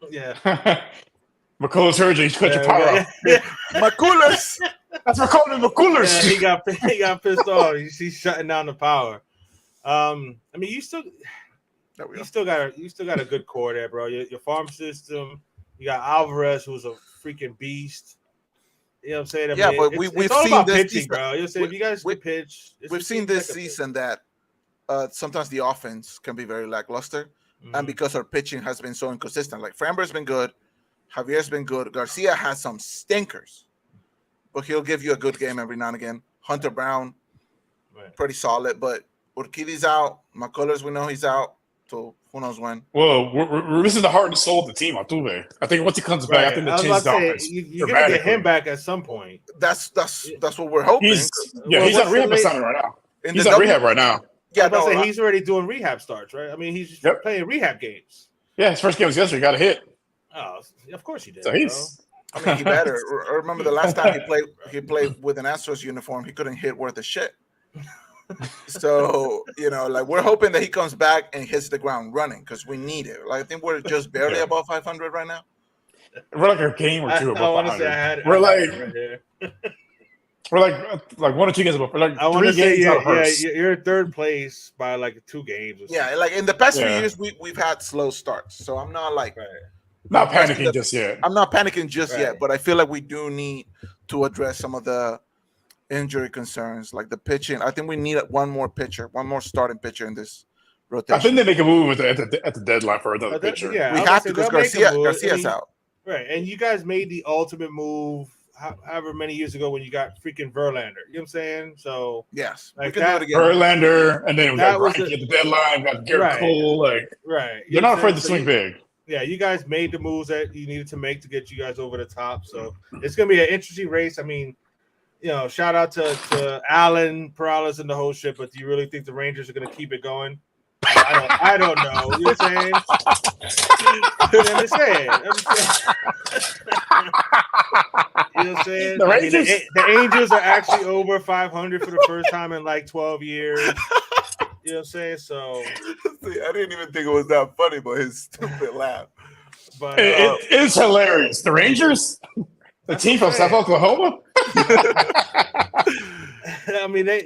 Yeah. McCullers surgery. He's cut your power off. McCullers. That's what calling McCullers. Yeah, he got pissed off. He's shutting down the power. I mean, you still got a good core there, bro. Your farm system. You got Alvarez, who's a freaking beast. You know what I'm saying? I mean, but we've all seen about this pitching, season, bro. You know, if you guys can pitch, we've seen this season that sometimes the offense can be very lackluster, and because our pitching has been so inconsistent. Like Framber's been good, Javier's been good, Garcia has some stinkers, but he'll give you a good game every now and again. Hunter Brown, pretty solid, but Urquidy's out. McCullers, we know he's out, so who knows when. Well, we're missing the heart and soul of the team, Altuve. I think once he comes back, I think they change the offense. You're gonna get him back at some point. That's what we're hoping. He's on rehab assignment right now. He's on rehab right now. Yeah, he's already doing rehab starts, right? I mean, he's playing rehab games. Yeah, his first game was yesterday. He got a hit. Oh, of course he did. So I mean, he better. Remember the last time he played with an Astros uniform, he couldn't hit worth a shit. So, you know, like we're hoping that he comes back and hits the ground running because we need it. Like I think we're just barely above 500 right now. We're like a game or two above 500. We're like 1 or 2 games above. We're like I want to say you're in third place by like 2 games. Or yeah, like in the past few years, we've had slow starts. So I'm not like not panicking just yet. I'm not panicking just yet, but I feel like we do need to address some of the injury concerns, like the pitching. I think we need one more starting pitcher in this rotation. I think they make a move at the deadline for another pitcher. Yeah, we have to because Garcia's out. Right, and you guys made the ultimate move however many years ago when you got freaking Verlander. You know what I'm saying? So yes, like we can do it again. Verlander, and then we got Greinke at the deadline. We got Garrett Cole. They're not afraid to swing big. Yeah, you guys made the moves that you needed to make to get you guys over the top. So it's gonna be an interesting race. I mean, you know, shout out to Allen, Perales, and the whole shit. But do you really think the Rangers are gonna keep it going? I don't know. You know what I'm saying? I'm just saying. You know what I'm saying? The Rangers, the Angels are actually over 500 for the first time in like 12 years. You know what I'm saying? So I didn't even think it was that funny, but his stupid laugh. But it's hilarious. The Rangers, the team from South Oklahoma. I mean, they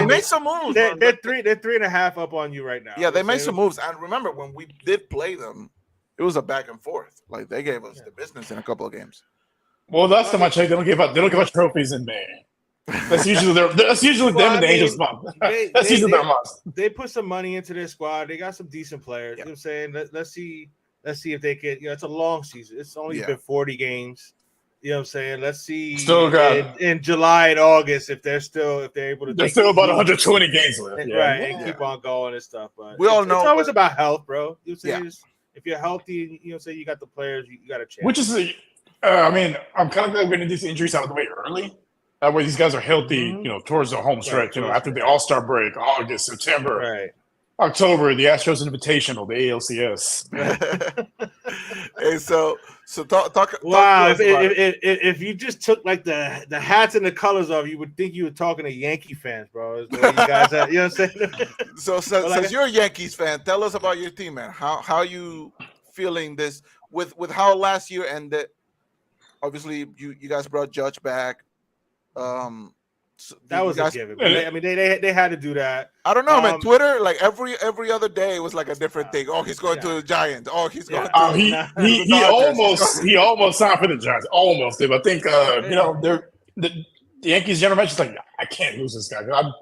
made some moves. They're 3.5 up on you right now. Yeah, they made some moves. And remember, when we did play them, it was a back and forth. Like they gave us the business in a couple of games. Well, last time I checked, they don't give out trophies in May. That's usually them and the Angels month. That's usually their month. They put some money into their squad. They got some decent players. You know what I'm saying? Let's see if they can. It's a long season. It's only been 40 games. You know what I'm saying? Let's see in July and August if they're able to. There's still about 120 games left, right? And keep on going and stuff. But we all know it's always about health, bro. You know what I'm saying? If you're healthy, you know, say you got the players, you got a chance. Which is, I mean, I'm kind of glad we're getting these injuries out of the way early. That way, these guys are healthy, you know, towards the home stretch. You know, after the All-Star break, August, September, October, the Astros Invitational, the ALCS. Hey, so talk. Wow, if you just took like the hats and the colors off, you would think you were talking to Yankee fans, bro. You guys, you know what I'm saying? So since you're a Yankees fan, tell us about your team, man. How you feeling this with how last year ended? Obviously, you guys brought Judge back. So that was a given. I mean, they had to do that. I don't know, man. Twitter, like every other day was like a different thing. Oh, he's going to the Giants. Oh, he's going to he almost signed for the Giants. Almost did. I think you know, the Yankees general manager's like, I can't lose this guy. I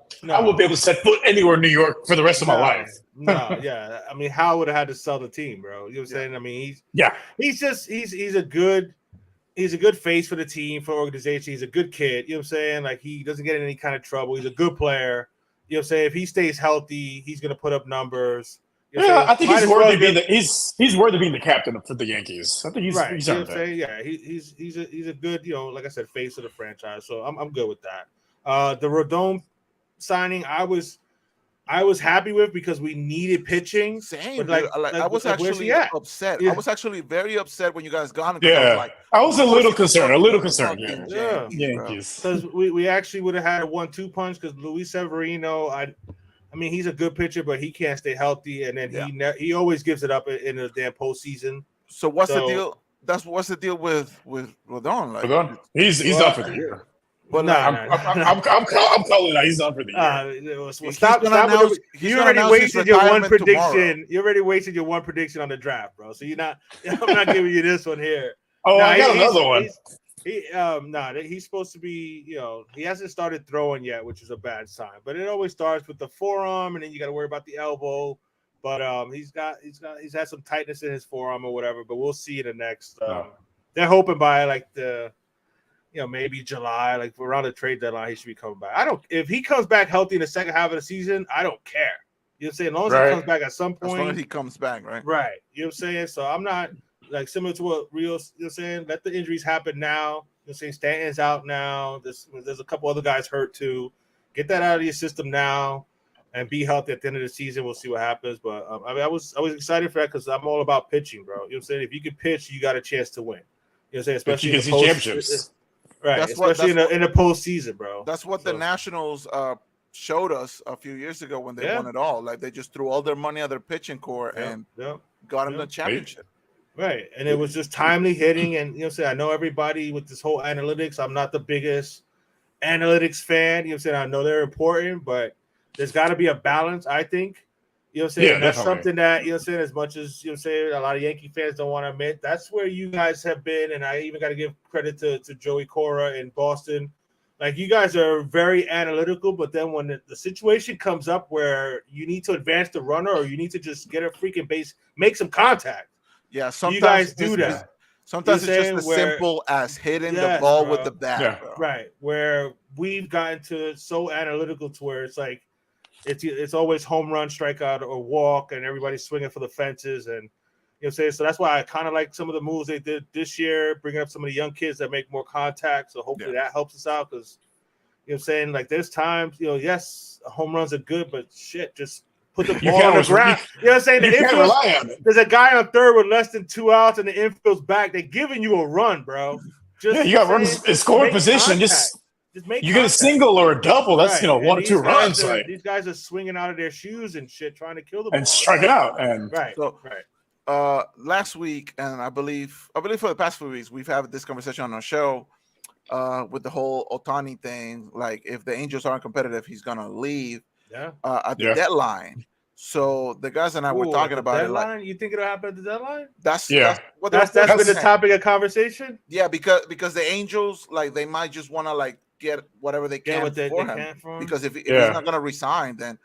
won't be able to set foot anywhere in New York for the rest of my life. I mean, Howard would have had to sell the team, bro. You know what I'm saying? I mean, he's a good face for the team, for organization. He's a good kid. You know what I'm saying? Like, he doesn't get in any kind of trouble. He's a good player. You know what I'm saying? If he stays healthy, he's going to put up numbers. You know I think he's worthy of being the captain for the Yankees. I think he's right. You know what I'm saying? Yeah, he's a good, you know, like I said, face of the franchise. So I'm good with that. The Rodon signing, I was happy with because we needed pitching. Same. I was actually upset. Yeah. I was actually very upset when you guys gone. I was a little concerned. Yeah. Yankees. Because we actually would have had a 1-2 punch because Luis Severino, I mean, he's a good pitcher, but he can't stay healthy, and then he always gives it up in the damn postseason. So what's the deal? What's the deal with Rodon? Like, Rodon? He's done for the year. But I'm calling that he's done for the year. Stop! You already wasted your one prediction. Tomorrow. You already wasted your one prediction on the draft, bro. So I'm not giving you this one here. Oh, I got another one. He's supposed to be. You know, he hasn't started throwing yet, which is a bad sign. But it always starts with the forearm, and then you got to worry about the elbow. But he's had some tightness in his forearm or whatever. But we'll see in the next. They're hoping by like the. You know, maybe July, like around the trade deadline, he should be coming back. If he comes back healthy in the second half of the season, I don't care. You know what I'm saying? As long as he comes back at some point. As long as he comes back, right? Right. You know what I'm saying? So I'm not like similar to what Rio, you know what I'm saying? Let the injuries happen now. You know what I'm saying? Stanton's out now. There's a couple other guys hurt too. Get that out of your system now and be healthy at the end of the season. We'll see what happens. But I mean, I was excited for that because I'm all about pitching, bro. You know what I'm saying? If you can pitch, you got a chance to win. You know what I'm saying? Especially in the championships. Right, especially in the postseason, bro. That's what the Nationals showed us a few years ago when they won it all. Like, they just threw all their money at their pitching core and got them the championship. Right, and it was just timely hitting. And, you know what I'm saying, I know everybody with this whole analytics. I'm not the biggest analytics fan. You know what I'm saying? I know they're important, but there's got to be a balance, I think. You know what I'm saying? That's something that, you know what I'm saying, as much as, you know what I'm saying, a lot of Yankee fans don't want to admit, that's where you guys have been. And I even got to give credit to Joey Cora in Boston. Like, you guys are very analytical, but then when the situation comes up where you need to advance the runner or you need to just get a freaking base, make some contact. Yeah, sometimes you guys do that. Sometimes it's just as simple as hitting the ball with the bat. Yeah. Right, where we've gotten to so analytical to where it's like, it's always home run, strikeout, or walk, and everybody's swinging for the fences. And you know what I'm saying? So that's why I kind of like some of the moves they did this year, bringing up some of the young kids that make more contact. So hopefully that helps us out because, you know what I'm saying? Like, there's times, you know, yes, home runs are good, but shit, just put the ball on the ground. You know what I'm saying? The infield, there's a guy on third with less than 2 outs, and the infield's back. They're giving you a run, bro. You got runs in scoring position. You get a single or a double. That's 1 or 2 runs. These guys are swinging out of their shoes and shit, trying to kill the ball and strike it out. And last week, and I believe for the past few weeks, we've had this conversation on our show with the whole Ohtani thing. Like, if the Angels aren't competitive, he's gonna leave at the deadline. So the guys and I were Ooh, talking at the about it. deadline? Like You think it'll happen at the deadline? that's what That's they're been the saying. topic of conversation. Yeah, because the Angels like they might just want to like get whatever they Get can what they for him. can for him. Because if he's not gonna resign, then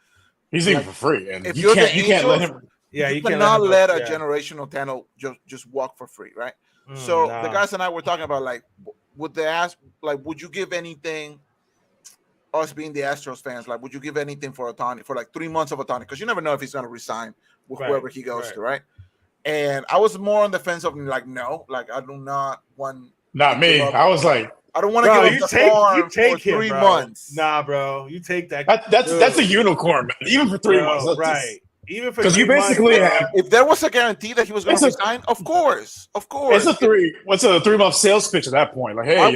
he's leaving for free, and if you you're the can't let Angels, him. Yeah, you can't cannot let a yeah. generational talent just walk for free, right? So nah. the guys and I were talking about like, would they ask like, would you give anything? Us being the Astros fans, like, would you give anything for Ohtani for like 3 months of Ohtani? Because you never know if he's going to resign with whoever he goes to, right? And I was more on the fence of like, no, like I do not want. Not me. I was like, I don't want to give up the farm for 3 months. Nah, bro, you take that. That's a unicorn, man. Even for 3 months, right? Even for because you basically have. If there was a guarantee that he was going to resign, of course. It's a 3-month sales pitch at that point. Like, hey,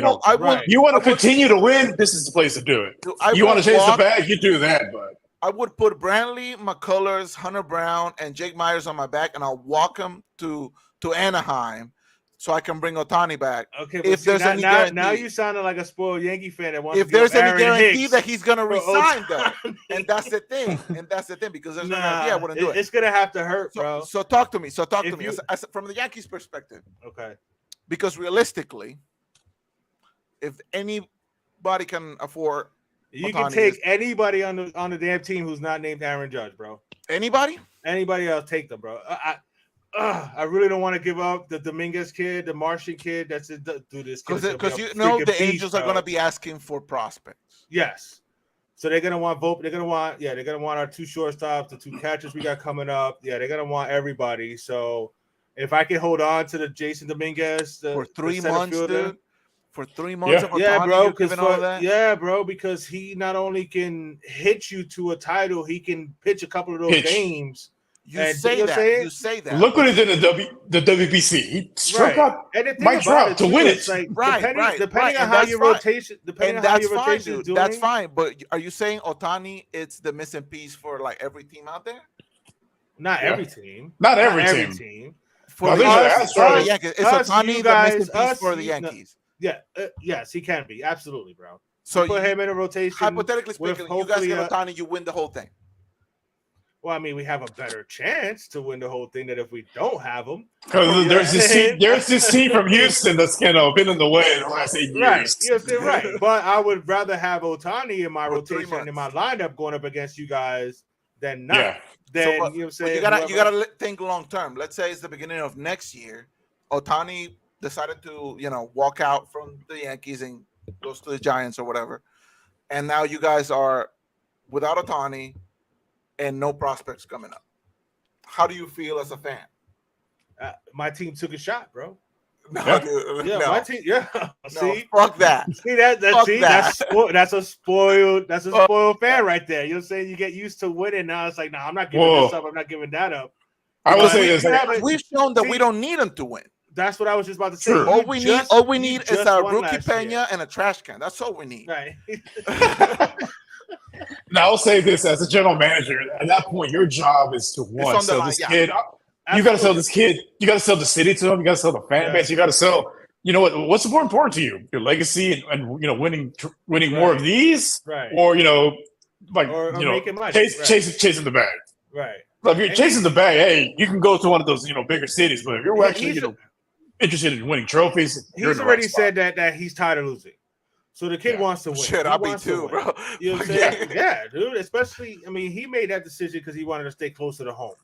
you want to continue to win? This is the place to do it. You want to chase the bag? You do that, but I would put Brantley, McCullers, Hunter Brown, and Jake Myers on my back, and I'll walk him to Anaheim so I can bring Ohtani back. Okay, but if there's any guarantee, now you sounded like a spoiled Yankee fan that wants. If there's any guarantee that he's gonna resign, though, and that's the thing, because there's no guarantee, I wouldn't do it. It's gonna have to hurt, bro. So talk to me. As from the Yankees' perspective. Okay. Because realistically, if anybody can afford, you can take anybody on the damn team who's not named Aaron Judge, bro. Anybody else, take them, bro. I really don't want to give up the Dominguez kid, the Martian kid. That's it. Do this because the Angels are going to be asking for prospects. Yes, so they're gonna want Volpe. They're gonna want our 2 shortstops, the 2 catchers we got coming up. Yeah, they're gonna want everybody. So if I can hold on to the Jason Dominguez for 3 months, dude. For 3 months of bro, because he not only can hit you to a title, he can pitch a couple of those games. You say that. Look what he did in the WBC. He struck out Mike Trout to win it. Depending on how your rotation, is doing. That's fine. But are you saying Ohtani? It's the missing piece for like every team out there. Not every team. Not every team. For the Yankees, is Ohtani the missing piece for the Yankees? Yes, he can be absolutely, bro. So you put him in a rotation. Hypothetically speaking, you guys get Ohtani, you win the whole thing. Well, I mean, we have a better chance to win the whole thing than if we don't have them. Because there's this team from Houston that's been in the way in the last 8 years. Right. But I would rather have Ohtani in my rotation in my lineup going up against you guys than not. Yeah. You know what I'm saying? You gotta think long term. Let's say it's the beginning of next year. Ohtani decided to walk out from the Yankees and goes to the Giants or whatever, and now you guys are without Ohtani and no prospects coming up. How do you feel as a fan? My team took a shot, bro. No. My team. Yeah. See, fuck that. See that's a spoiled fan right there. You know what I'm saying? You get used to winning. Now it's like, nah, I'm not giving this up. I'm not giving that up. I will say this: we've shown that we don't need them to win. That's what I was just about to say. All we need is a rookie Pena and a trash can. That's all we need. Right. Now I'll say this as a general manager. At that point, your job is to sell this kid. You got to sell this kid. You got to sell the city to him. You got to sell the fan base. You got to sell. You know what's more important to you? Your legacy and winning more of these, right? Or making money. Chasing the bag, right? But if you're chasing the bag, hey, you can go to one of those bigger cities. But if you're actually interested in winning trophies, he's already said that he's tired of losing. So the kid wants to win. Shit, I'll be too, bro. You know what I'm saying? Yeah, dude. Especially, I mean, he made that decision because he wanted to stay closer to home.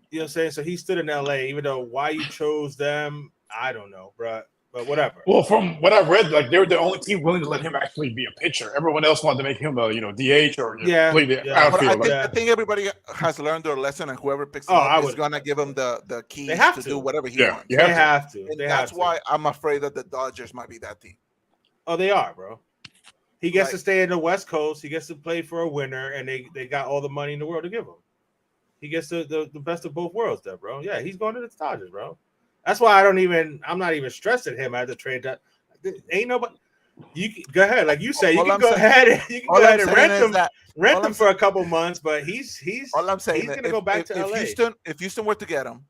You know what I'm saying? So he stood in LA, even though why you chose them, I don't know, bro. But whatever. Well, from what I've read, like they were the only team willing to let him actually be a pitcher. Everyone else wanted to make him a DH or play the outfield. I think everybody has learned their lesson, and whoever picks him up is gonna give him the keys to do whatever he wants. They have to. And that's why I'm afraid that the Dodgers might be that team. Oh, they are, bro. He gets to stay in the West Coast. He gets to play for a winner, and they got all the money in the world to give him. He gets the best of both worlds there, bro. Yeah, he's going to the Dodgers, bro. That's why I'm not even stressing him at the trade. Ain't nobody. You go ahead, like you say, you can go ahead and rent him for a couple months, but he's all I'm saying he's gonna go back to LA. If Houston were to get him,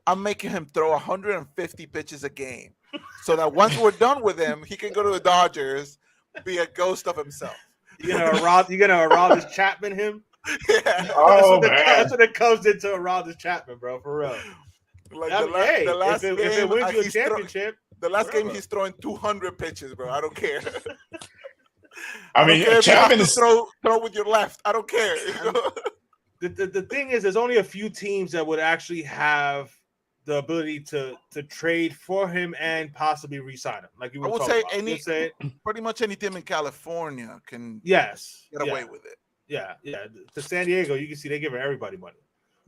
I'm making him throw 150 pitches a game, so that once we're done with him, he can go to the Dodgers, be a ghost of himself. You're gonna Aroldis Chapman him. Yeah. Oh That's man. what it comes into around this Chapman, bro. For real. Like I mean, hey, the last if game, it wins you a he's championship, the last game whatever. he's throwing 200 pitches, bro. I don't care. I I don't mean, care if you have Chapman to is. throw with your left. I don't care. The thing is, there's only a few teams that would actually have the ability to trade for him and possibly re-sign him, like you I were would talking say about. You say pretty much any team in California can yes, get away with it. yeah. To San Diego, you can see they giving everybody money.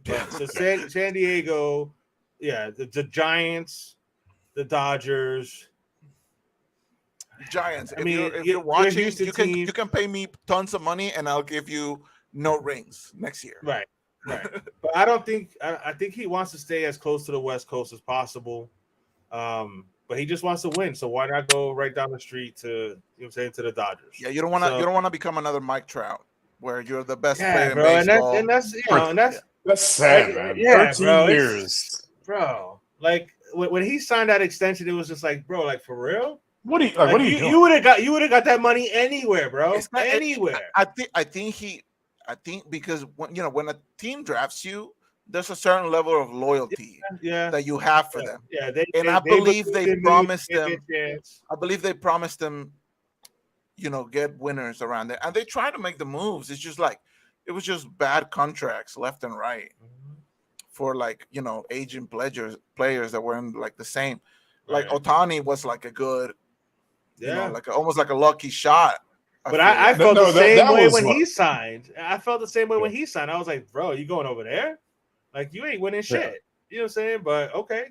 But so San Diego, yeah, the Giants, the Dodgers. Giants. I mean, if your you're watching, Houston you team, can pay me tons of money and I'll give you no rings next year. right. But I don't think I think he wants to stay as close to the West Coast as possible. But he just wants to win, so why not go right down the street to to the Dodgers? Yeah, you don't want to become another Mike Trout, where you're the best player in bro, baseball. and that's That's sad, like, man. yeah, 13 bro, years. bro. Like when he signed that extension, it was just like, bro, like for real. What are you? Like, what are you doing? You would have got that money anywhere, bro. Anywhere. I think because when a team drafts you, there's a certain level of loyalty that you have for them. Yeah, I believe they promised them. I believe they promised them, get winners around there, and they try to make the moves. It's just like it was just bad contracts left and right for aging players that weren't like the same. Like Ohtani was like a good, almost like a lucky shot. But I felt the same way when he signed. I felt the same way when Yeah. he signed. I was like, bro, you going over there? Like you ain't winning shit. Yeah. You know what I'm saying? But okay.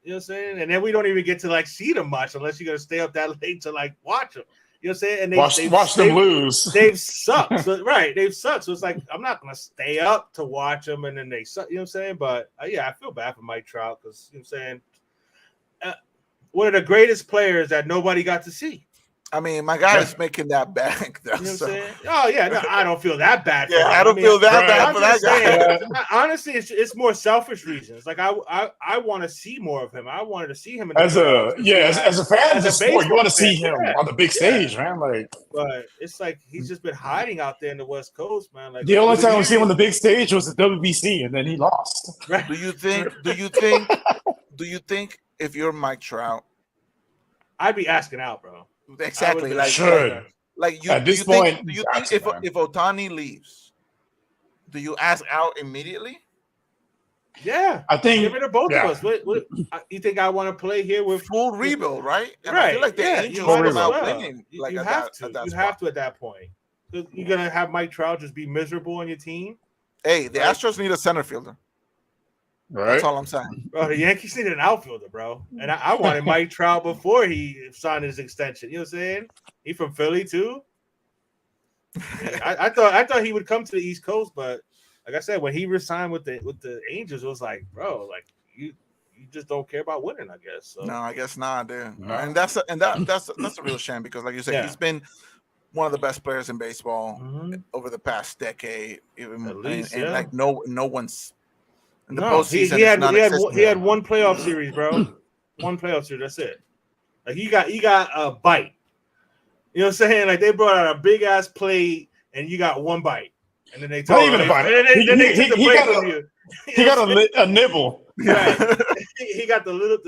You know what I'm saying? And then we don't even get to see them much unless you're gonna stay up that late to watch them. You know what I'm saying? And watch them lose. They've sucked. So, they've sucked. So it's like I'm not gonna stay up to watch them, and then they suck. You know what I'm saying? But yeah, I feel bad for Mike Trout because you know what I'm saying. One of the greatest players that nobody got to see. I mean, my guy is making that back. Though, you know what I'm saying? Oh yeah, no, I don't feel that bad. Yeah, I don't feel that bad for that guy. Honestly, it's more selfish reasons. Like I want to see more of him. I wanted to see him in as a fan of the sport. You want to see him on the big stage, man. Like, but it's like he's just been hiding out there in the West Coast, man. Like the only time we see him on the big stage was the WBC, and then he lost. Right. Do you think if you're Mike Trout, I'd be asking out, bro. Exactly. Like at this point, do you think if Ohtani leaves, do you ask out immediately? Yeah, I think give it to both of us. What you think I want to play here with full rebuild, right? And right. I feel like the Angels come out playing like you have to at that point. You're gonna have Mike Trout just be miserable on your team. Hey, the Astros need a center fielder. Right. That's all I'm saying. Bro, the Yankees needed an outfielder, bro. And I wanted Mike Trout before he signed his extension. You know what I'm saying? He from Philly too. I thought he would come to the East Coast, but like I said, when he resigned with the Angels, it was like, bro, like you just don't care about winning, I guess. So. No, I guess not, dude. No. And that's a real shame because, like you said, he's been one of the best players in baseball over the past decade. Even at least, and like no one's. In the no, postseason, he had one playoff series, bro. One playoff series. That's it. Like he got a bite. You know what I'm saying? Like they brought out a big ass plate, and you got one bite, and then they took Not even a bite. Then they took the plate from you. He got a nibble. Right. He got the little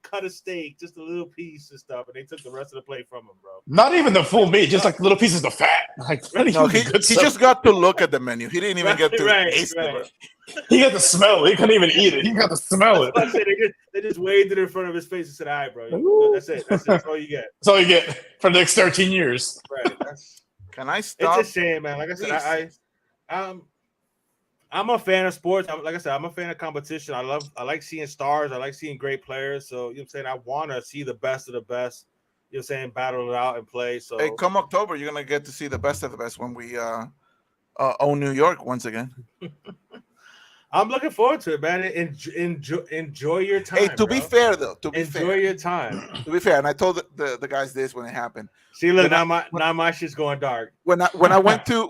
cut of steak, just a little piece and stuff, and they took the rest of the plate from him, bro. Not even the full meat, just like little pieces of fat. Like no, he just got to look at the menu. He didn't even get to taste it. He got to smell it. He couldn't even eat it. He got to smell it. They just waved it in front of his face and said, "All right, bro, that's it. That's all you get. That's all you get for the next 13 years." Right. Can I stop? It's a shame, man. Like I said, I'm a fan of sports. Like I said, I'm a fan of competition. I like seeing stars. I like seeing great players. So, you know what I'm saying? I want to see the best of the best, you know what I'm saying, battle it out and play. So, hey, come October, you're going to get to see the best of the best when we own New York once again. I'm looking forward to it, man. Enjoy your time. Hey, to be fair, though, enjoy your time. To be fair, and I told the guys this when it happened. See, look, now my shit's going dark. When I went to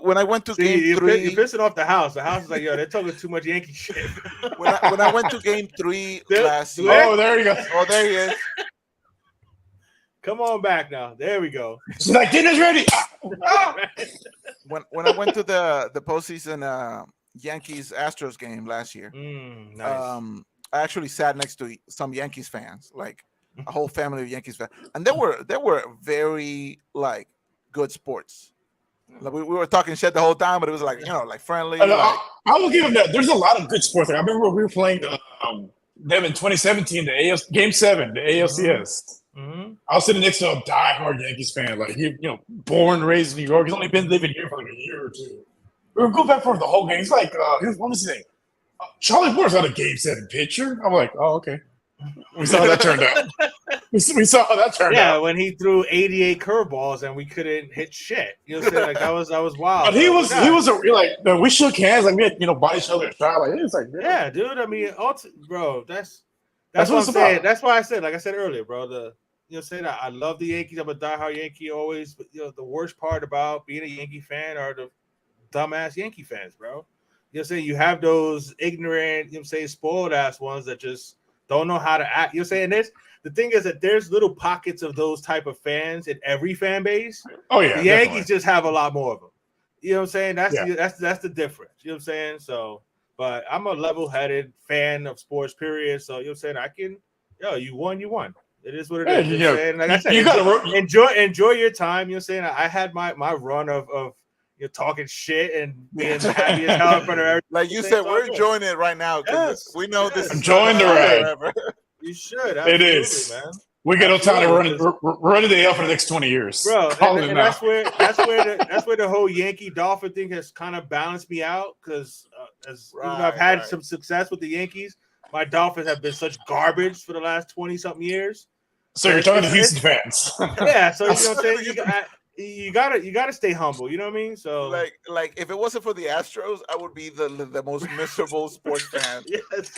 See, game 3, you're pissing off the house. The house is like, yo, they're talking too much Yankee shit. when I went to game 3 last year. Oh, there you go. Oh, there he is. Come on back now. There we go. She's like, dinner's ready. When I went to the postseason Yankees Astros game last year, Nice. I actually sat next to some Yankees fans, like a whole family of Yankees fans, and they were very like good sports. Like we were talking shit the whole time, but it was like like friendly. I will give them that. There's a lot of good sports. Like, I remember we were playing them in 2017, Game 7, the ALCS. Mm-hmm. I was sitting next to a diehard Yankees fan, like he, born, raised in New York. He's only been living here for like a year or two. We were going back for the whole game. He's like, what was his name? Charlie Moore's not a Game 7 pitcher. I'm like, oh, okay. We saw how that turned out. We saw how that turned out. Yeah, when he threw 88 curveballs and we couldn't hit shit. You know what I'm saying? Like that was wild. But he was we shook hands, like we had body each other a shot. Like it's like yeah, dude. I mean, bro, that's what what I'm it's saying. about. That's why I said, like I said earlier, bro. Saying that I love the Yankees. I'm a diehard Yankee always. But the worst part about being a Yankee fan are the dumbass Yankee fans, bro. You know what I'm saying? You have those ignorant, spoiled ass ones that just don't know how to act. You know what I'm saying? The thing is that there's little pockets of those type of fans in every fan base. Oh yeah, the Yankees just have a lot more of them. You know what I'm saying? That's the difference. You know what I'm saying? So, but I'm a level-headed fan of sports, period. So you know what I'm saying? I can, you won. It is what it is. You know what I'm saying? Like I said, you gotta enjoy your time. You know what I'm saying? I had my run of talking shit and being happy as hell in front of everybody. Like you said, we're enjoying it right now. Yes, we know this. Enjoying the ride. You should. Absolutely, it is, man. We get on time to run the AL for the next 20 years, bro. And that's where the whole Yankee Dolphin thing has kind of balanced me out because even though I've had some success with the Yankees, my Dolphins have been such garbage for the last 20-something years. So you're talking to Houston fans. Yeah, so you know what I'm saying? You gotta stay humble. You know what I mean? So like if it wasn't for the Astros, I would be the most miserable sports fan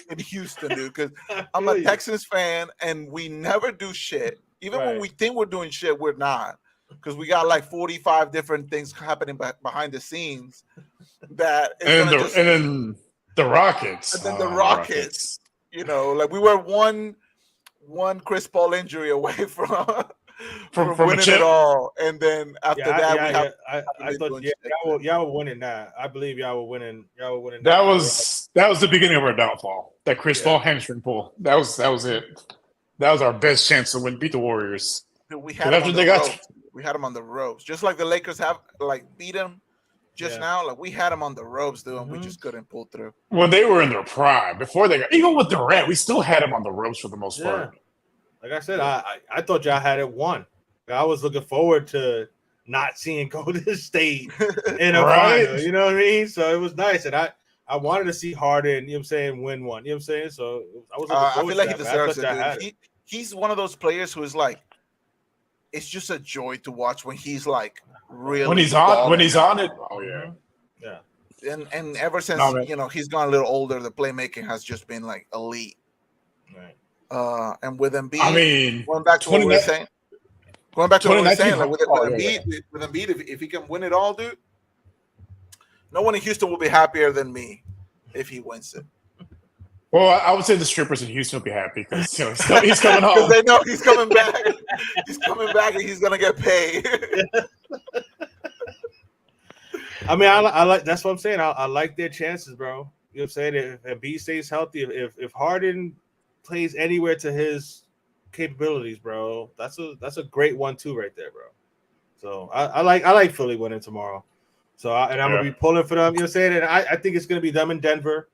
in Houston, dude. Because I'm a Texans fan, and we never do shit. Even when we think we're doing shit, we're not. Because we got like 45 different things happening behind the scenes. That and then the Rockets. And then the Rockets. Like we were one Chris Paul injury away from winning it all, and then after that, I thought y'all were winning that. I believe y'all were winning. That was the beginning of our downfall. That Chris Paul hamstring pull. That was it. That was our best chance to beat the Warriors. Dude, we had them on the ropes, just like the Lakers have beat them just now. Like we had them on the ropes, dude, and we just couldn't pull through. When they were in their prime, before they got even with Durant, we still had them on the ropes for the most part. Like I said, I thought y'all had it won. I was looking forward to not seeing Golden State in a final. You know what I mean? So it was nice, and I wanted to see Harden. You know what I'm saying? Win one. You know what I'm saying? So I was. I feel like he deserves it. Dude. He's one of those players who is like, it's just a joy to watch when he's like really when he's on it. Oh yeah. And ever since he's gone a little older, the playmaking has just been like elite. Right. And with Embiid, I mean, going back to what we were saying, like with Embiid, if he can win it all, dude, no one in Houston will be happier than me if he wins it. Well, I would say the strippers in Houston will be happy because he's coming home. Because they know he's coming back. He's coming back, and he's gonna get paid. I mean, I like. That's what I'm saying. I like their chances, bro. You know what I'm saying? If Embiid stays healthy, if Harden plays anywhere to his capabilities, bro, that's a great 1-2 right there, bro. So I like Philly winning tomorrow. So I'm gonna be pulling for them. You know what I'm saying? And I think it's gonna be them in Denver.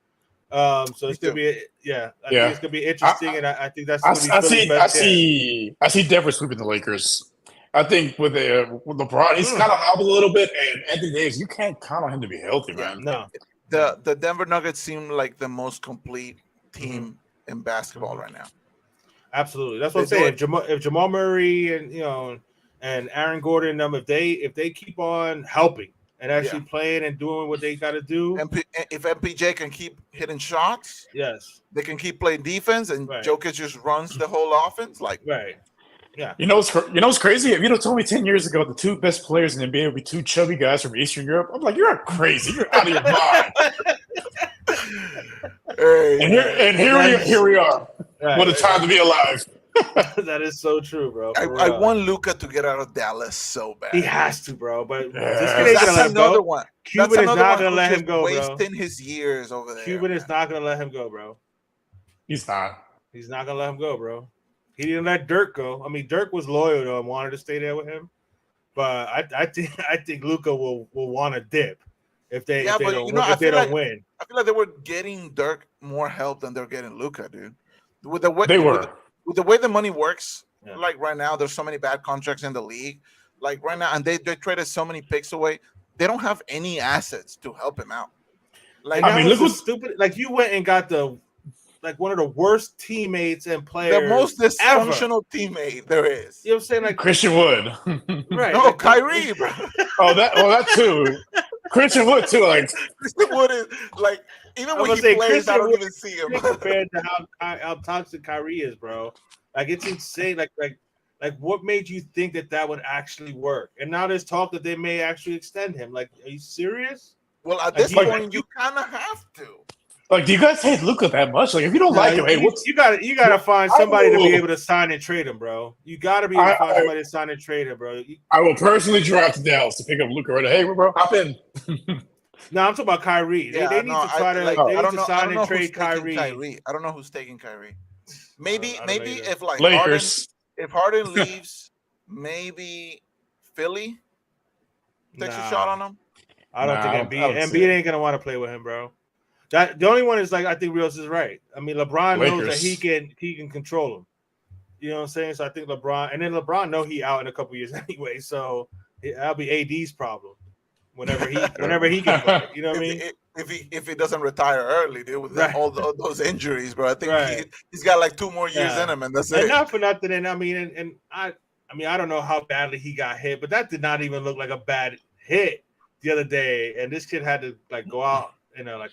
So it's gonna be think it's gonna be interesting, and I think that's. I see Denver sweeping the Lakers. I think with LeBron, he's kind of hobbled a little bit, and Anthony Davis, you can't count on him to be healthy, man. No, the Denver Nuggets seem like the most complete team in basketball right now. Absolutely, that's what I'm saying. If Jamal Murray and Aaron Gordon, if they keep on helping and actually playing and doing what they got to do, if MPJ can keep hitting shots, they can keep playing defense, and Jokic just runs the whole offense, Yeah. You know what's crazy? If you'd have told me 10 years ago the two best players in the NBA would be two chubby guys from Eastern Europe, I'm like, you're crazy. You're out of your mind. Hey, and here we are. What a time to be alive. That is so true, bro. I want Luka to get out of Dallas so bad. He has to, bro. But Yeah. this kid ain't gonna let him another go. one. Cuban is not gonna let him go, bro. Wasting his years over there. Cuban is not gonna let him go, bro. He's not. He's not gonna let him go, bro. He didn't let Dirk go. I mean, Dirk was loyal to him, wanted to stay there with him. But I think Luka will want to dip if they don't win. I feel like they were getting Dirk more help than they're getting Luka, dude. With the way with the way the money works, like right now, there's so many bad contracts in the league. Like right now, and they traded so many picks away. They don't have any assets to help him out. Like I mean, look what stupid. Like you went and got one of the worst teammates and players, the most dysfunctional teammate there is. You know what I'm saying? Like Christian Wood, right? No, like, Kyrie, bro. that too. Christian Wood too. Like Christian Wood is like even when he plays, Christian I don't even see him. Compared to how toxic Kyrie is, bro. Like it's insane. Like what made you think that would actually work? And now there's talk that they may actually extend him. Like, are you serious? Well, at this point, you kind of have to. Like, do you guys hate Luka that much? Like, if you don't like him, hey, you gotta find somebody to be able to sign and trade him, bro. You gotta be able to find somebody to sign and trade him, bro. I will personally drive to Dallas to pick up Luka right now. Hey, bro, hop in. No, I'm talking about Kyrie. Yeah, they need to try to sign and trade Kyrie. I don't know who's taking Kyrie. Maybe if like Lakers. If Harden leaves, maybe Philly takes a shot on him. I don't think Embiid ain't gonna want to play with him, bro. That the only one is I think Rios is right. I mean, LeBron knows that he can control him. You know what I'm saying? So I think LeBron know he out in a couple years anyway. So that'll be AD's problem whenever he can play. You know what I mean? If he doesn't retire early, dude, with all those injuries, bro, I think he's got like 2 more years in him, and that's it. And not for nothing. And I don't know how badly he got hit, but that did not even look like a bad hit the other day. And this kid had to go out in a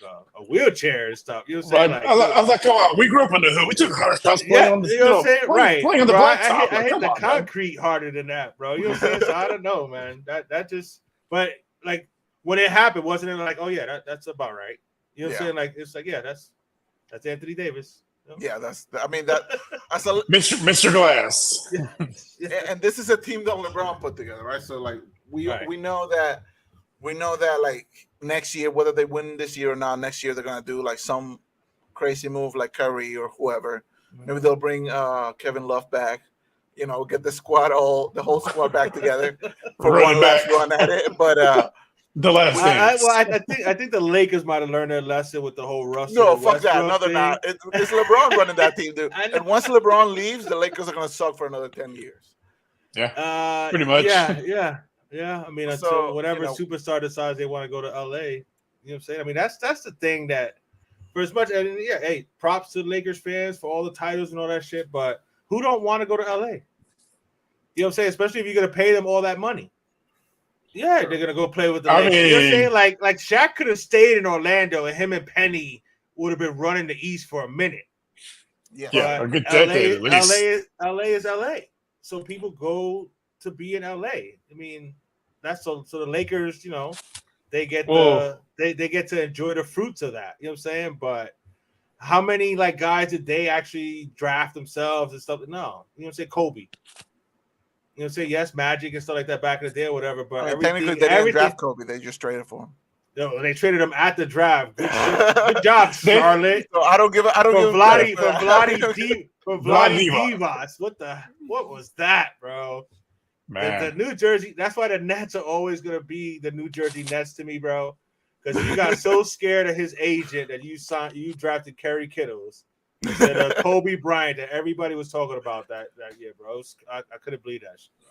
wheelchair and stuff. You know what I'm saying? I was like, come on, we grew up in the hood. We took hard shots playing on the, you know what I'm saying? Right. Playing on the blacktop. I hit the concrete harder than that, bro. You know what I'm saying? So I don't know, man. That just, but like when it happened, wasn't it like, oh yeah, that's about right? You know what I'm saying? Like it's like, yeah, that's Anthony Davis. You know? Yeah, that's a Mr. Glass. And this is a team that LeBron put together, right? So like we know that like next year, whether they win this year or not, next year they're gonna do like some crazy move like Curry or whoever. Maybe they'll bring Kevin Love back. You know, get the whole squad back together for one last run at it. But the last I think the Lakers might have learned their lesson with the whole Russell. No, fuck that. No, they're not. It's LeBron running that team, dude. And once LeBron leaves, the Lakers are gonna suck for another 10 years. Yeah, pretty much. Yeah. I mean, until whatever superstar decides they want to go to LA, you know what I'm saying? I mean, that's the thing that, for as much, hey, props to the Lakers fans for all the titles and all that shit, but who don't want to go to LA? You know what I'm saying? Especially if you're gonna pay them all that money. Yeah, they're gonna go play with the Lakers. You know what I'm saying? Like Shaq could have stayed in Orlando, and him and Penny would have been running the East for a minute. Yeah, a good decade at least. LA is LA, so people go to be in LA. I mean, that's so the Lakers, they get they get to enjoy the fruits of that. You know what I'm saying? But how many guys did they actually draft themselves and stuff? No, you know what I'm saying? Kobe. You know, say yes, Magic and stuff like that back in the day or whatever. But technically, they didn't draft Kobe; they just traded for him. No, they traded him at the draft. Good job, Charlotte. So I don't give Vladi Divas. What was that, bro? Man, the New Jersey. That's why the Nets are always gonna be the New Jersey Nets to me, bro. Because you got so scared of his agent that you drafted Kerry Kittles. Instead of Kobe Bryant that everybody was talking about that year, bro. I couldn't believe that shit, bro.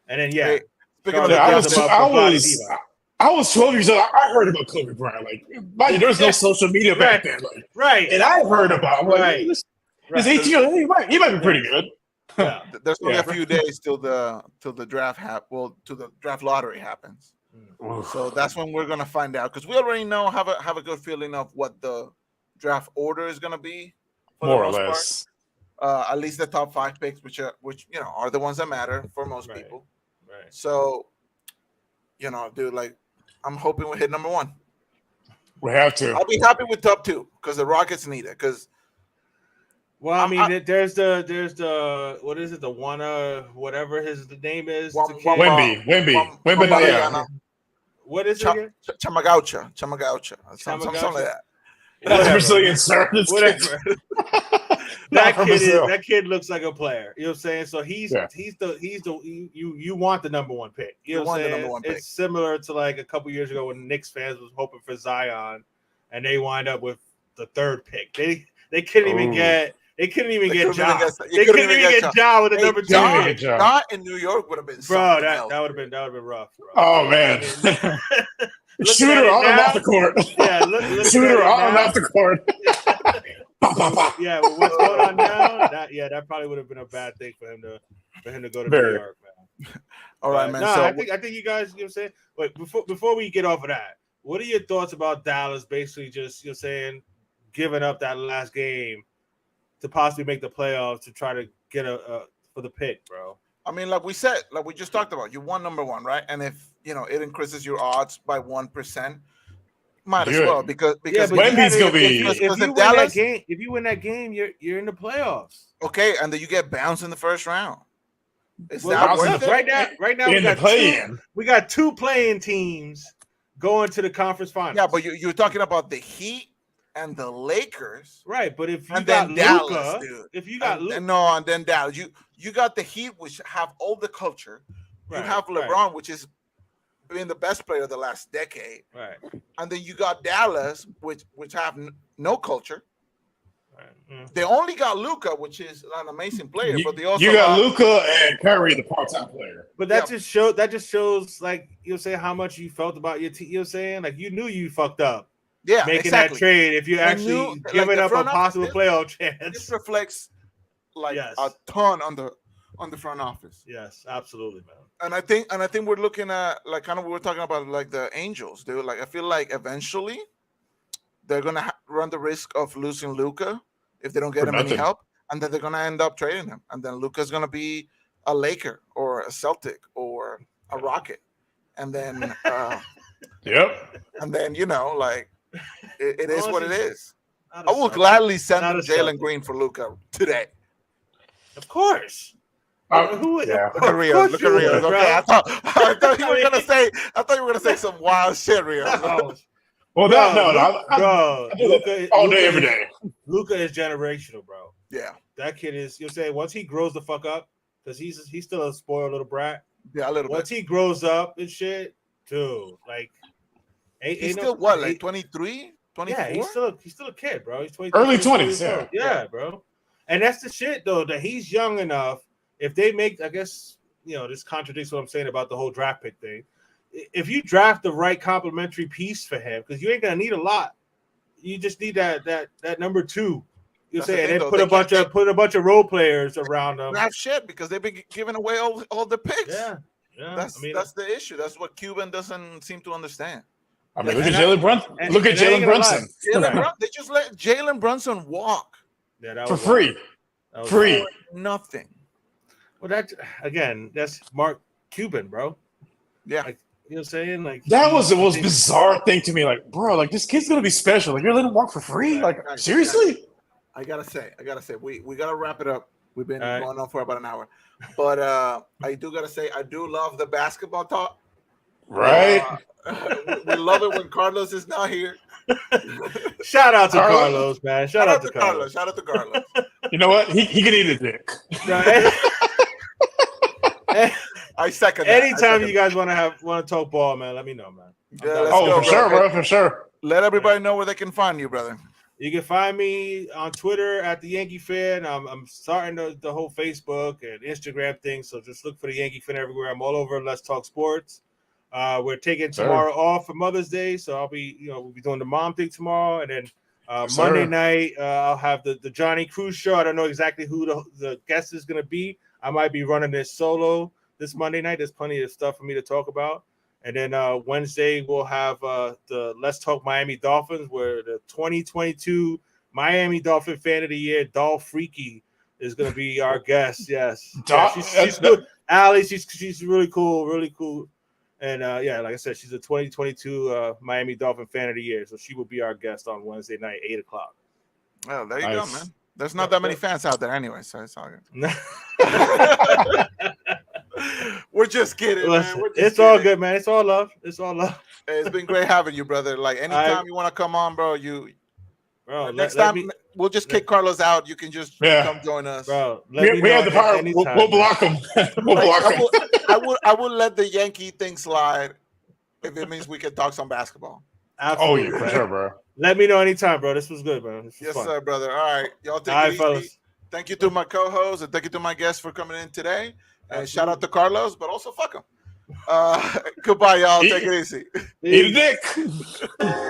And then I was 12 years old. I heard about Kobe Bryant. There was no social media back then. Right. And I heard about him. This 18 years old, he might be pretty good. Yeah. There's only a few days till the draft till the draft lottery happens. So that's when we're gonna find out, because we already have a good feeling of what the draft order is gonna be. More or less, at least the top 5 picks, which are the ones that matter for most people. Right. So, dude, I'm hoping we hit number 1. We have to. I'll be happy with top 2 because the Rockets need it. Because Well, I mean, there's the what is it? The whatever the name is. The kid. Wimby. Wembanyama. What is it again? Chamagaucha, something like Tamagotchi. that. That's a Brazilian, sir. Whatever. That kid looks like a player. You know what I'm saying? So he's the you want the number one pick. You know what I'm saying? It's similar to like a couple years ago when Knicks fans was hoping for Zion, and they wind up with the third pick. They couldn't even get. They couldn't even get Ja. They couldn't even get Ja with the number 2 pick. Ja in New York would have been that would have been rough, bro. Oh man. Shooter on and off the court. Yeah, look shooter on and off the court. Yeah, well, what's going on now? That probably would have been a bad thing for him to go to New York, man. All right, man. So I think you guys, you know what I'm saying? Wait, before we get off of that, what are your thoughts about Dallas basically just, you know what I'm saying, giving up that last game to possibly make the playoffs to try to get for the pick, bro? I mean, like we just talked about, you won number one, right? And if it increases your odds by 1%, might as well because Wemby's gonna be. If you win that game, you're in the playoffs. Okay, and then you get bounced in the first round. Right now we got two playing teams going to the conference finals. Yeah, but you're talking about the Heat and the Lakers, right? But if you and got then Luka, Dallas, dude. If you got Luka, and then Dallas, you got the Heat, which have all the culture. You have LeBron, which is been the best player of the last decade, right? And then you got Dallas, which have no culture. Right. They only got Luka, which is an amazing player, but they also got Luka and Curry, the part-time player. But that just shows like you'll say how much you felt about your team. You're saying like you knew you fucked up. Yeah, making that trade if you actually giving up a possible playoff chance. This reflects a ton on the front office. Yes, absolutely, man. And I think we're looking at like kind of we were talking about like the Angels, dude. Like I feel like eventually they're gonna run the risk of losing Luka if they don't get him any help, and then they're gonna end up trading him, and then Luka's gonna be a Laker or a Celtic or a Rocket, and then and then like it is what it is. I will gladly send them Jalen Green for Luka today. Of course. Look at Rios. Okay, I thought you were gonna say some wild shit, Rios. Well, bro, Luka, all day, every day. Luka is generational, bro. Yeah, that kid is. You'll say once he grows the fuck up, because he's still a spoiled little brat. Yeah, a little bit. Once he grows up and shit, dude, like he's still what, like 23, 24? Yeah, he's still a kid, bro. He's 23, early 20s. Yeah, bro. And that's the shit though, that he's young enough. If they make, I guess, this contradicts what I'm saying about the whole draft pick thing. If you draft the right complementary piece for him, because you ain't gonna need a lot, you just need that number 2. You say, and then put a bunch of role players around them. Draft shit because they've been giving away all the picks. Yeah. That's the issue. That's what Cuban doesn't seem to understand. I mean, look at Jalen Brunson. Look at Jalen Brunson. They just let Jalen Brunson walk for free. Free. Nothing. Well, that's Mark Cuban, bro. Yeah. Like, you know what I'm saying? Like that was the most bizarre thing to me. Like, bro, like this kid's gonna be special. Like, you're letting him walk for free? Like, seriously? I gotta say, we gotta wrap it up. We've been going on for about an hour. But I do gotta say, I do love the basketball talk. Right. We love it when Carlos is not here. Shout out to Carlos, man. Shout out to Carlos. Shout out to Carlos. You know what? He can eat a dick. I second that. Anytime you guys want to talk ball, man, let me know, man. Yeah, let's go, for sure, bro. For sure. Let everybody know where they can find you, brother. You can find me on Twitter at the YankeePhin. I'm starting the whole Facebook and Instagram thing, so just look for the YankeePhin everywhere. I'm all over Let's Talk Sports. We're taking tomorrow off for Mother's Day, so I'll be, we'll be doing the mom thing tomorrow, and then Monday night I'll have the Johnny Cruz show. I don't know exactly who the guest is going to be. I might be running this solo this Monday night. There's plenty of stuff for me to talk about. And then Wednesday, we'll have the Let's Talk Miami Dolphins, where the 2022 Miami Dolphin Fan of the Year, Dolph Freaky, is going to be our guest. Yes. She's good. Allie, she's really cool. And, like I said, she's a 2022 Miami Dolphin Fan of the Year. So she will be our guest on Wednesday night, 8 o'clock. Well, there you go, man. There's not that many fans out there anyway, so it's all good. We're just kidding, man. We're just it's kidding. all good, man. It's all love. It's all love. Hey, it's been great having you, brother. Like anytime you want to come on, bro. Next time we'll just kick Carlos out. You can just come join us, bro. We have the power. We'll block him. We'll block him. I would let the Yankee thing slide if it means we can talk some basketball. Absolutely. Oh yeah, for sure, bro. Let me know anytime, bro. This was good, bro. Yes, sir, brother. All right, y'all take it easy. Fellas. Thank you to my co-host and thank you to my guests for coming in today. And shout out to Carlos, but also fuck him. Goodbye, y'all. Take it easy. Eat a dick.